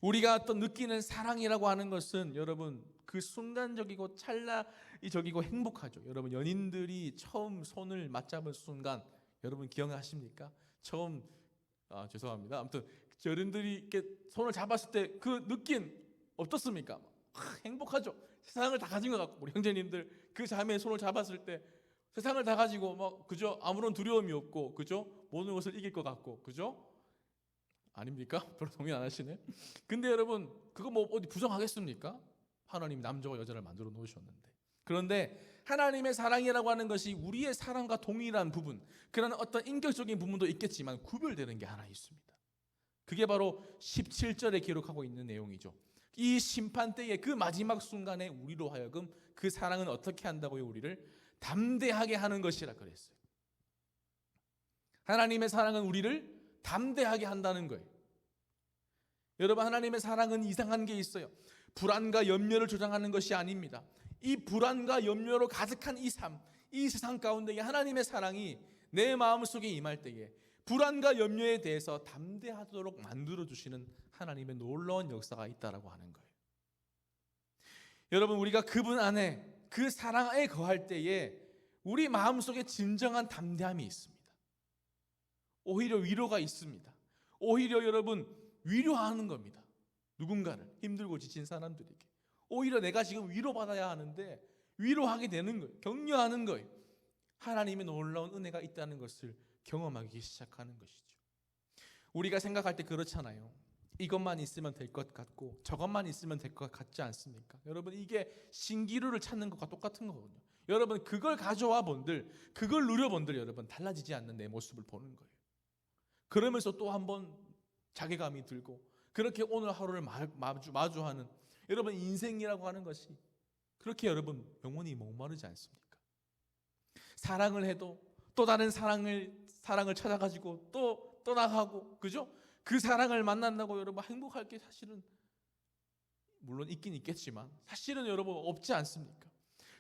우리가 어떤 느끼는 사랑이라고 하는 것은 여러분 그 순간적이고 찰나적이고 행복하죠. 여러분 연인들이 처음 손을 맞잡은 순간 여러분 기억나십니까? 처음 죄송합니다. 아무튼 여러분들이 이렇게 손을 잡았을 때 그 느낌 어떻습니까? 행복하죠. 세상을 다 가진 것 같고 우리 형제님들 그 자매의 손을 잡았을 때 세상을 다 가지고 그죠? 아무런 두려움이 없고 그죠? 모든 것을 이길 것 같고 그죠? 아닙니까? 별로 동의 안 하시네. 근데 여러분 그거 어디 부정하겠습니까? 하나님이 남자와 여자를 만들어 놓으셨는데. 그런데 하나님의 사랑이라고 하는 것이 우리의 사랑과 동일한 부분, 그런 어떤 인격적인 부분도 있겠지만 구별되는 게 하나 있습니다. 그게 바로 17절에 기록하고 있는 내용이죠. 이 심판 때의 그 마지막 순간에 우리로 하여금 그 사랑은 어떻게 한다고요? 우리를 담대하게 하는 것이라 그랬어요. 하나님의 사랑은 우리를 담대하게 한다는 거예요. 여러분 하나님의 사랑은 이상한 게 있어요. 불안과 염려를 조장하는 것이 아닙니다. 이 불안과 염려로 가득한 이 세상 가운데 하나님의 사랑이 내 마음속에 임할 때에 불안과 염려에 대해서 담대하도록 만들어주시는 하나님의 놀라운 역사가 있다라고 하는 거예요. 여러분 우리가 그분 안에 그 사랑에 거할 때에 우리 마음속에 진정한 담대함이 있습니다. 오히려 위로가 있습니다. 오히려 여러분 위로하는 겁니다. 누군가를 힘들고 지친 사람들에게 오히려 내가 지금 위로받아야 하는데 위로하게 되는 거예요. 격려하는 거예요. 하나님의 놀라운 은혜가 있다는 것을 경험하기 시작하는 것이죠. 우리가 생각할 때 그렇잖아요. 이것만 있으면 될 것 같고 저것만 있으면 될 것 같지 않습니까? 여러분 이게 신기루를 찾는 것과 똑같은 거거든요. 여러분 그걸 가져와 본들, 그걸 누려본들 여러분 달라지지 않는 내 모습을 보는 거예요. 그러면서 또 한번 자괴감이 들고 그렇게 오늘 하루를 마주하는 여러분 인생이라고 하는 것이 그렇게 여러분 영원히 목마르지 않습니까? 사랑을 해도 또 다른 사랑을 찾아가지고 또 떠나가고 그죠? 그 사랑을 만난다고 여러분 행복할 게 사실은 물론 있긴 있겠지만 사실은 여러분 없지 않습니까?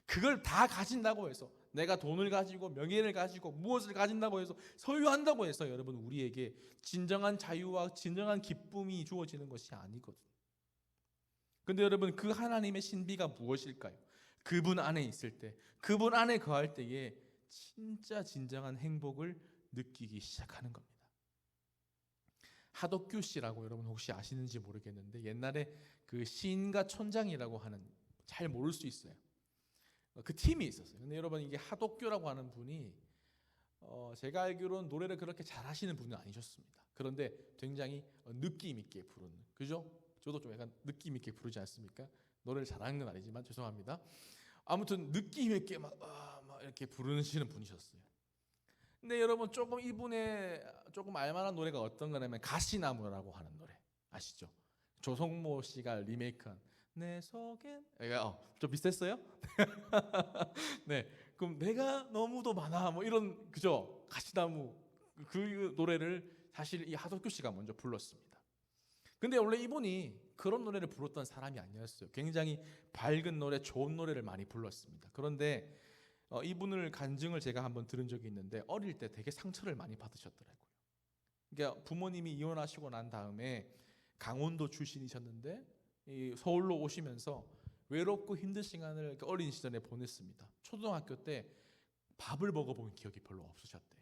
그걸 다 가진다고 해서 내가 돈을 가지고 명예를 가지고 무엇을 가진다고 해서 소유한다고 해서 여러분 우리에게 진정한 자유와 진정한 기쁨이 주어지는 것이 아니거든요. 근데 여러분 그 하나님의 신비가 무엇일까요? 그분 안에 있을 때, 그분 안에 거할 때에 진짜 진정한 행복을 느끼기 시작하는 겁니다. 하덕규 씨라고 여러분 혹시 아시는지 모르겠는데 옛날에 그 시인과 촌장이라고 하는 잘 모를 수 있어요. 그 팀이 있었어요. 근데 여러분 이게 하덕규라고 하는 분이 제가 알기로는 노래를 그렇게 잘하시는 분은 아니셨습니다. 그런데 굉장히 느낌 있게 부르는 그죠? 저도 좀 약간 느낌 있게 부르지 않습니까? 노래를 잘하는 건 아니지만 죄송합니다. 아무튼 느낌 있게 막 이렇게 부르시는 분이셨어요. 근데 여러분 조금 이분의 조금 알만한 노래가 어떤 거냐면 가시나무라고 하는 노래 아시죠? 조성모 씨가 리메이크한 내 속엔 좀 비슷했어요? 네, 그럼 내가 너무도 많아 뭐 이런 그죠? 가시나무 그 노래를 사실 이 하덕규 씨가 먼저 불렀습니다. 근데 원래 이분이 그런 노래를 불렀던 사람이 아니었어요. 굉장히 밝은 노래, 좋은 노래를 많이 불렀습니다. 그런데 이분을 간증을 제가 한번 들은 적이 있는데 어릴 때 되게 상처를 많이 받으셨더라고요. 그러니까 부모님이 이혼하시고 난 다음에 강원도 출신이셨는데 서울로 오시면서 외롭고 힘든 시간을 어린 시절에 보냈습니다. 초등학교 때 밥을 먹어본 기억이 별로 없으셨대요.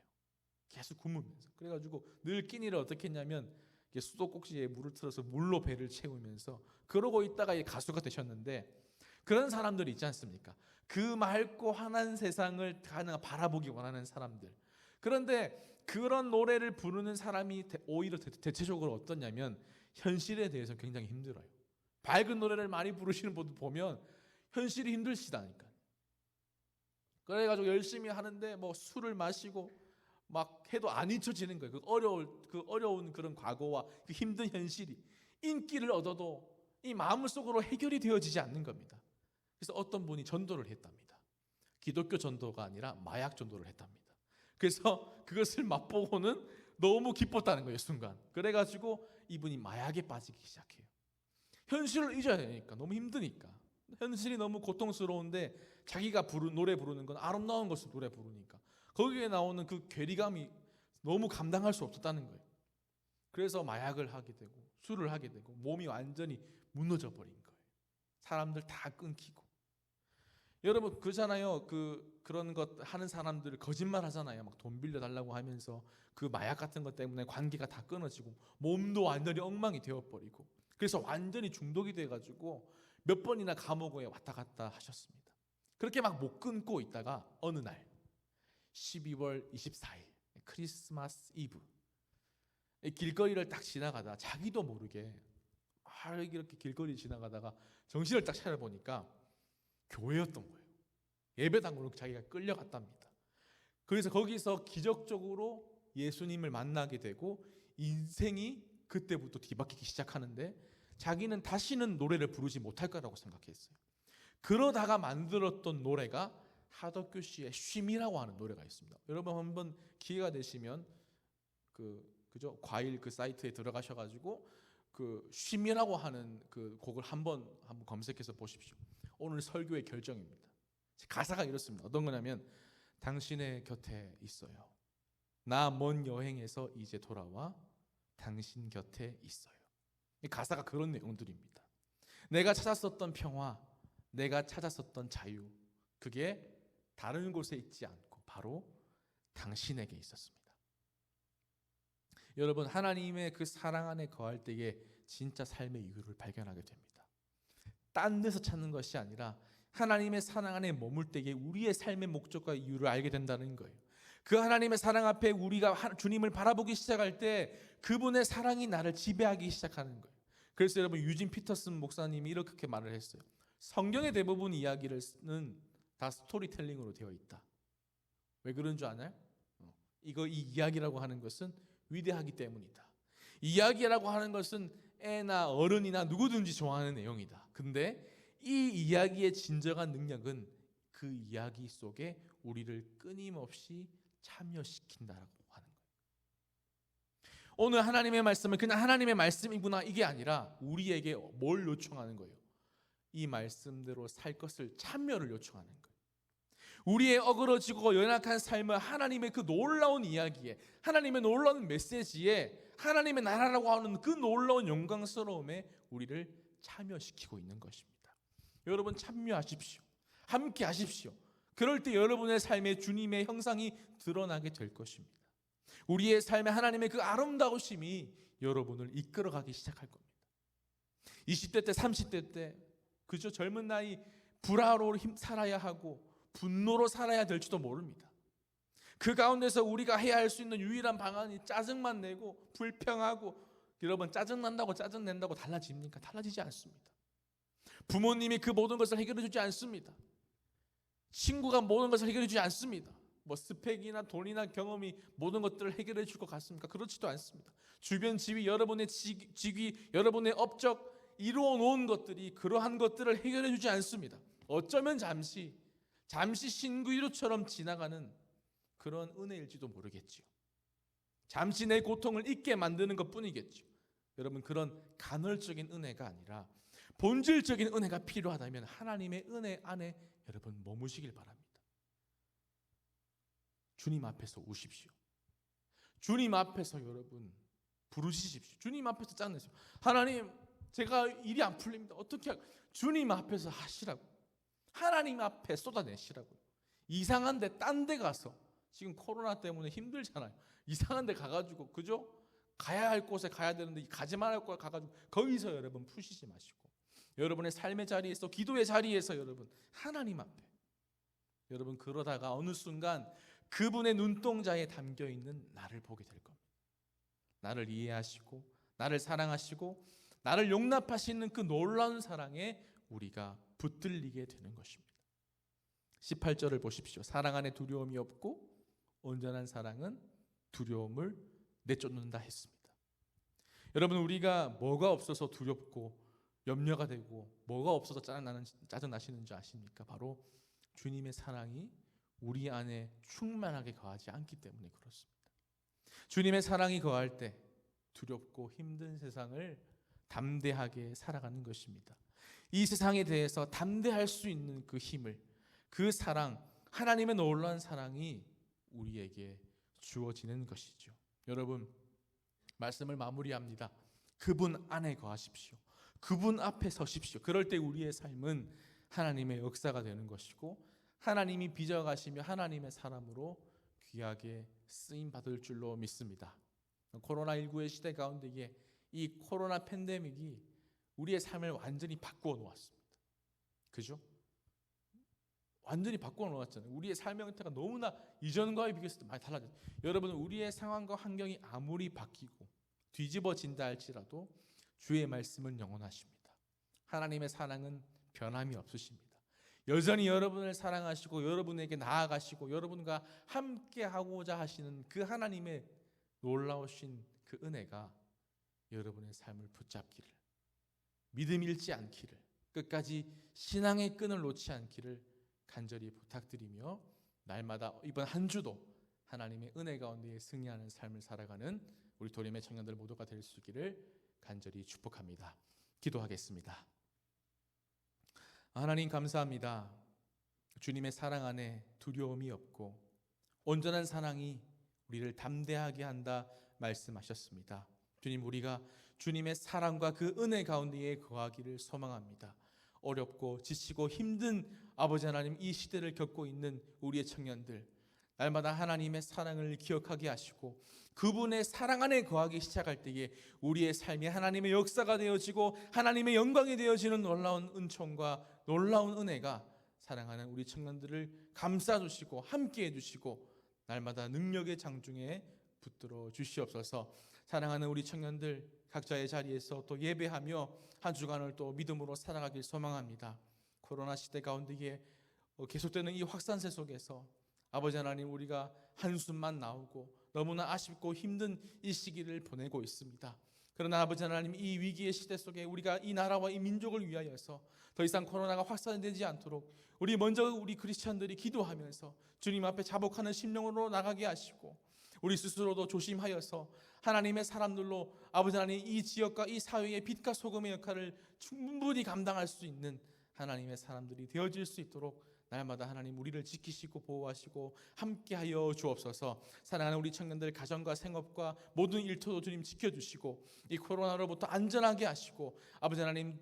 계속 굶으면서. 그래가지고 늘 끼니를 어떻게 했냐면 수도꼭지에 물을 틀어서 물로 배를 채우면서 그러고 있다가 가수가 되셨는데 그런 사람들이 있지 않습니까? 그 맑고 환한 세상을 바라보기 원하는 사람들. 그런데 그런 노래를 부르는 사람이 오히려 대체적으로 어떠냐면 현실에 대해서 굉장히 힘들어요. 밝은 노래를 많이 부르시는 분들 보면 현실이 힘드시다니까. 그래가지고 열심히 하는데 뭐 술을 마시고 막 해도 안 잊혀지는 거예요. 그 어려운 그런 과거와 그 힘든 현실이 인기를 얻어도 이 마음속으로 해결이 되어지지 않는 겁니다. 그래서 어떤 분이 전도를 했답니다. 기독교 전도가 아니라 마약 전도를 했답니다. 그래서 그것을 맛보고는 너무 기뻤다는 거예요, 순간. 그래가지고 이분이 마약에 빠지기 시작해요. 현실을 잊어야 되니까, 너무 힘드니까. 현실이 너무 고통스러운데 자기가 노래 부르는 건 아름다운 것을 노래 부르니까 거기에 나오는 그 괴리감이 너무 감당할 수 없었다는 거예요. 그래서 마약을 하게 되고 술을 하게 되고 몸이 완전히 무너져 버린 거예요. 사람들 다 끊기고. 여러분 그잖아요. 그런 것 하는 사람들 거짓말 하잖아요. 막 돈 빌려 달라고 하면서 그 마약 같은 것 때문에 관계가 다 끊어지고 몸도 완전히 엉망이 되어 버리고, 그래서 완전히 중독이 돼 가지고 몇 번이나 감옥에 왔다 갔다 하셨습니다. 그렇게 막 못 끊고 있다가 어느 날 12월 24일 크리스마스 이브 길거리를 딱 지나가다 자기도 모르게 이렇게 길거리 지나가다가 정신을 딱 차려보니까 교회였던 거예요. 예배당으로 자기가 끌려갔답니다. 그래서 거기서 기적적으로 예수님을 만나게 되고 인생이 그때부터 뒤바뀌기 시작하는데, 자기는 다시는 노래를 부르지 못할 거라고 생각했어요. 그러다가 만들었던 노래가 하덕규 씨의 쉼이라고 하는 노래가 있습니다. 여러분 한번 기회가 되시면 그죠? 과일 그 사이트에 들어가셔가지고 그 쉼이라고 하는 그 곡을 한번 검색해서 보십시오. 오늘 설교의 결정입니다. 가사가 이렇습니다. 어떤 거냐면 당신의 곁에 있어요. 나 먼 여행에서 이제 돌아와 당신 곁에 있어요. 이 가사가 그런 내용들입니다. 내가 찾았었던 평화, 내가 찾았었던 자유, 그게 다른 곳에 있지 않고 바로 당신에게 있었습니다. 여러분 하나님의 그 사랑 안에 거할 때에 진짜 삶의 이유를 발견하게 됩니다. 딴 데서 찾는 것이 아니라 하나님의 사랑 안에 머물 때에 우리의 삶의 목적과 이유를 알게 된다는 거예요. 그 하나님의 사랑 앞에 우리가 주님을 바라보기 시작할 때 그분의 사랑이 나를 지배하기 시작하는 거예요. 그래서 여러분 유진 피터슨 목사님이 이렇게 말을 했어요. 성경의 대부분 이야기는 다 스토리텔링으로 되어 있다. 왜 그런 줄 아나요? 이 이야기라고 하는 것은 위대하기 때문이다. 이야기라고 하는 것은 애나 어른이나 누구든지 좋아하는 내용이다. 근데 이 이야기의 진정한 능력은 그 이야기 속에 우리를 끊임없이 참여시킨다라고 하는 거예요. 오늘 하나님의 말씀은 그냥 하나님의 말씀이구나 이게 아니라 우리에게 뭘 요청하는 거예요? 이 말씀대로 살 것을 참여를 요청하는 거예요. 우리의 어그러지고 연약한 삶을 하나님의 그 놀라운 이야기에, 하나님의 놀라운 메시지에, 하나님의 나라라고 하는 그 놀라운 영광스러움에 우리를 참여시키고 있는 것입니다. 여러분 참여하십시오. 함께 하십시오. 그럴 때 여러분의 삶에 주님의 형상이 드러나게 될 것입니다. 우리의 삶에 하나님의 그 아름다우심이 여러분을 이끌어가기 시작할 겁니다. 20대 때 30대 때 그저 젊은 나이 불화로 살아야 하고 분노로 살아야 될지도 모릅니다. 그 가운데서 우리가 해야 할 수 있는 유일한 방안이 짜증만 내고 불평하고, 여러분 짜증난다고 짜증낸다고 달라집니까? 달라지지 않습니다. 부모님이 그 모든 것을 해결해 주지 않습니다. 친구가 모든 것을 해결해 주지 않습니다. 뭐 스펙이나 돈이나 경험이 모든 것들을 해결해 줄 것 같습니까? 그렇지도 않습니다. 주변 지위, 여러분의 직위, 여러분의 업적 이루어 놓은 것들이 그러한 것들을 해결해 주지 않습니다. 어쩌면 잠시 신구이루처럼 지나가는 그런 은혜일지도 모르겠지요. 잠시 내 고통을 잊게 만드는 것뿐이겠죠. 여러분 그런 간헐적인 은혜가 아니라 본질적인 은혜가 필요하다면 하나님의 은혜 안에 여러분 머무시길 바랍니다. 주님 앞에서 우십시오. 주님 앞에서 여러분 부르짖으십시오. 주님 앞에서 짠내십시오. 하나님 제가 일이 안 풀립니다. 어떻게 주님 앞에서 하시라고. 하나님 앞에 쏟아내시라고요. 이상한 데 딴 데 가서 지금 코로나 때문에 힘들잖아요. 이상한 데 가가지고 그죠? 가야 할 곳에 가야 되는데 가지 말할 곳에 가가지고 거기서 여러분 푸시지 마시고 여러분의 삶의 자리에서 기도의 자리에서 여러분 하나님 앞에 여러분 그러다가 어느 순간 그분의 눈동자에 담겨있는 나를 보게 될 겁니다. 나를 이해하시고 나를 사랑하시고 나를 용납하시는 그 놀라운 사랑에 우리가 붙들리게 되는 것입니다. 18절을 보십시오. 사랑 안에 두려움이 없고 온전한 사랑은 두려움을 내쫓는다 했습니다. 여러분, 우리가 뭐가 없어서 두렵고 염려가 되고 뭐가 없어서 짜증나시는 줄 아십니까? 바로 주님의 사랑이 우리 안에 충만하게 거하지 않기 때문에 그렇습니다. 주님의 사랑이 거할 때 두렵고 힘든 세상을 담대하게 살아가는 것입니다. 이 세상에 대해서 담대할 수 있는 그 힘을, 그 사랑, 하나님의 놀라운 사랑이 우리에게 주어지는 것이죠. 여러분, 말씀을 마무리합니다. 그분 안에 거하십시오. 그분 앞에 서십시오. 그럴 때 우리의 삶은 하나님의 역사가 되는 것이고 하나님이 빚어가시며 하나님의 사람으로 귀하게 쓰임 받을 줄로 믿습니다. 코로나19의 시대 가운데에 이 코로나 팬데믹이 우리의 삶을 완전히 바꾸어 놓았습니다. 그죠? 완전히 바꾸어 놓았잖아요. 우리의 삶의 형태가 너무나 이전과에 비교했을 때 많이 달라졌어요. 여러분, 우리의 상황과 환경이 아무리 바뀌고 뒤집어진다 할지라도 주의 말씀은 영원하십니다. 하나님의 사랑은 변함이 없으십니다. 여전히 여러분을 사랑하시고 여러분에게 나아가시고 여러분과 함께 하고자 하시는 그 하나님의 놀라우신 그 은혜가 여러분의 삶을 붙잡기를, 믿음 잃지 않기를, 끝까지 신앙의 끈을 놓지 않기를 간절히 부탁드리며 날마다 이번 한 주도 하나님의 은혜 가운데 승리하는 삶을 살아가는 우리 도림의 청년들 모두가 될 수 있기를 간절히 축복합니다. 기도하겠습니다. 하나님 감사합니다. 주님의 사랑 안에 두려움이 없고 온전한 사랑이 우리를 담대하게 한다 말씀하셨습니다. 주님, 우리가 주님의 사랑과 그 은혜 가운데에 거하기를 소망합니다. 어렵고 지치고 힘든 아버지 하나님, 이 시대를 겪고 있는 우리의 청년들, 날마다 하나님의 사랑을 기억하게 하시고 그분의 사랑 안에 거하기 시작할 때에 우리의 삶이 하나님의 역사가 되어지고 하나님의 영광이 되어지는 놀라운 은총과 놀라운 은혜가 사랑하는 우리 청년들을 감싸주시고 함께해 주시고 날마다 능력의 장중에 붙들어 주시옵소서. 사랑하는 우리 청년들 각자의 자리에서 또 예배하며 한 주간을 또 믿음으로 살아가길 소망합니다. 코로나 시대 가운데에 계속되는 이 확산세 속에서 아버지 하나님, 우리가 한숨만 나오고 너무나 아쉽고 힘든 이 시기를 보내고 있습니다. 그러나 아버지 하나님, 이 위기의 시대 속에 우리가 이 나라와 이 민족을 위하여서 더 이상 코로나가 확산되지 않도록 우리 크리스천들이 기도하면서 주님 앞에 자복하는 심령으로 나가게 하시고 우리 스스로도 조심하여서 하나님의 사람들로 아버지 하나님, 이 지역과 이 사회의 빛과 소금의 역할을 충분히 감당할 수 있는 하나님의 사람들이 되어질 수 있도록 날마다 하나님 우리를 지키시고 보호하시고 함께하여 주옵소서. 사랑하는 우리 청년들 가정과 생업과 모든 일터도 주님 지켜주시고 이 코로나로부터 안전하게 하시고 아버지 하나님,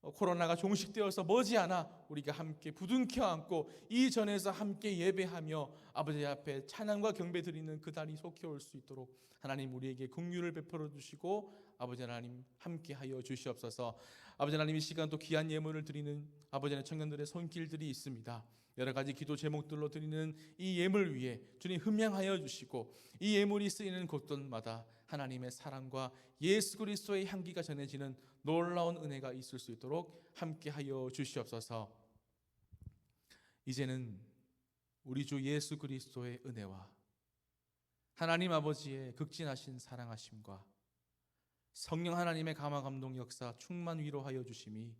코로나가 종식되어서 머지않아 우리가 함께 부둥켜 안고 이 전에서 함께 예배하며 아버지 앞에 찬양과 경배 드리는 그 날이 속히 올 수 있도록 하나님 우리에게 긍휼을 베풀어 주시고 아버지 하나님 함께하여 주시옵소서. 아버지 하나님, 이 시간 또 귀한 예물을 드리는 아버지 하나님 청년들의 손길들이 있습니다. 여러 가지 기도 제목들로 드리는 이 예물 위에 주님 흠양하여 주시고 이 예물이 쓰이는 곳들마다 하나님의 사랑과 예수 그리스도의 향기가 전해지는 놀라운 은혜가 있을 수 있도록 함께하여 주시옵소서. 이제는 우리 주 예수 그리스도의 은혜와 하나님 아버지의 극진하신 사랑하심과 성령 하나님의 감화 감동 역사 충만 위로하여 주심이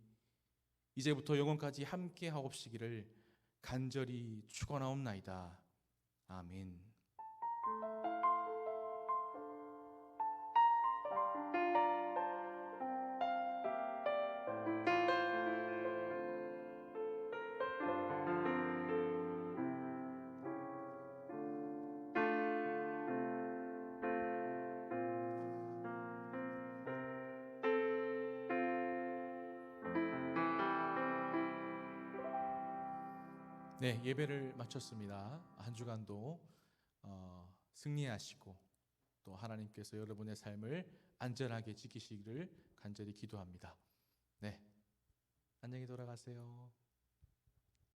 이제부터 영원까지 함께하옵시기를 간절히 축원하옵나이다. 아멘. 네, 예배를 마쳤습니다. 한 주간도 승리하시고 또 하나님께서 여러분의 삶을 안전하게 지키시기를 간절히 기도합니다. 네, 안녕히 돌아가세요.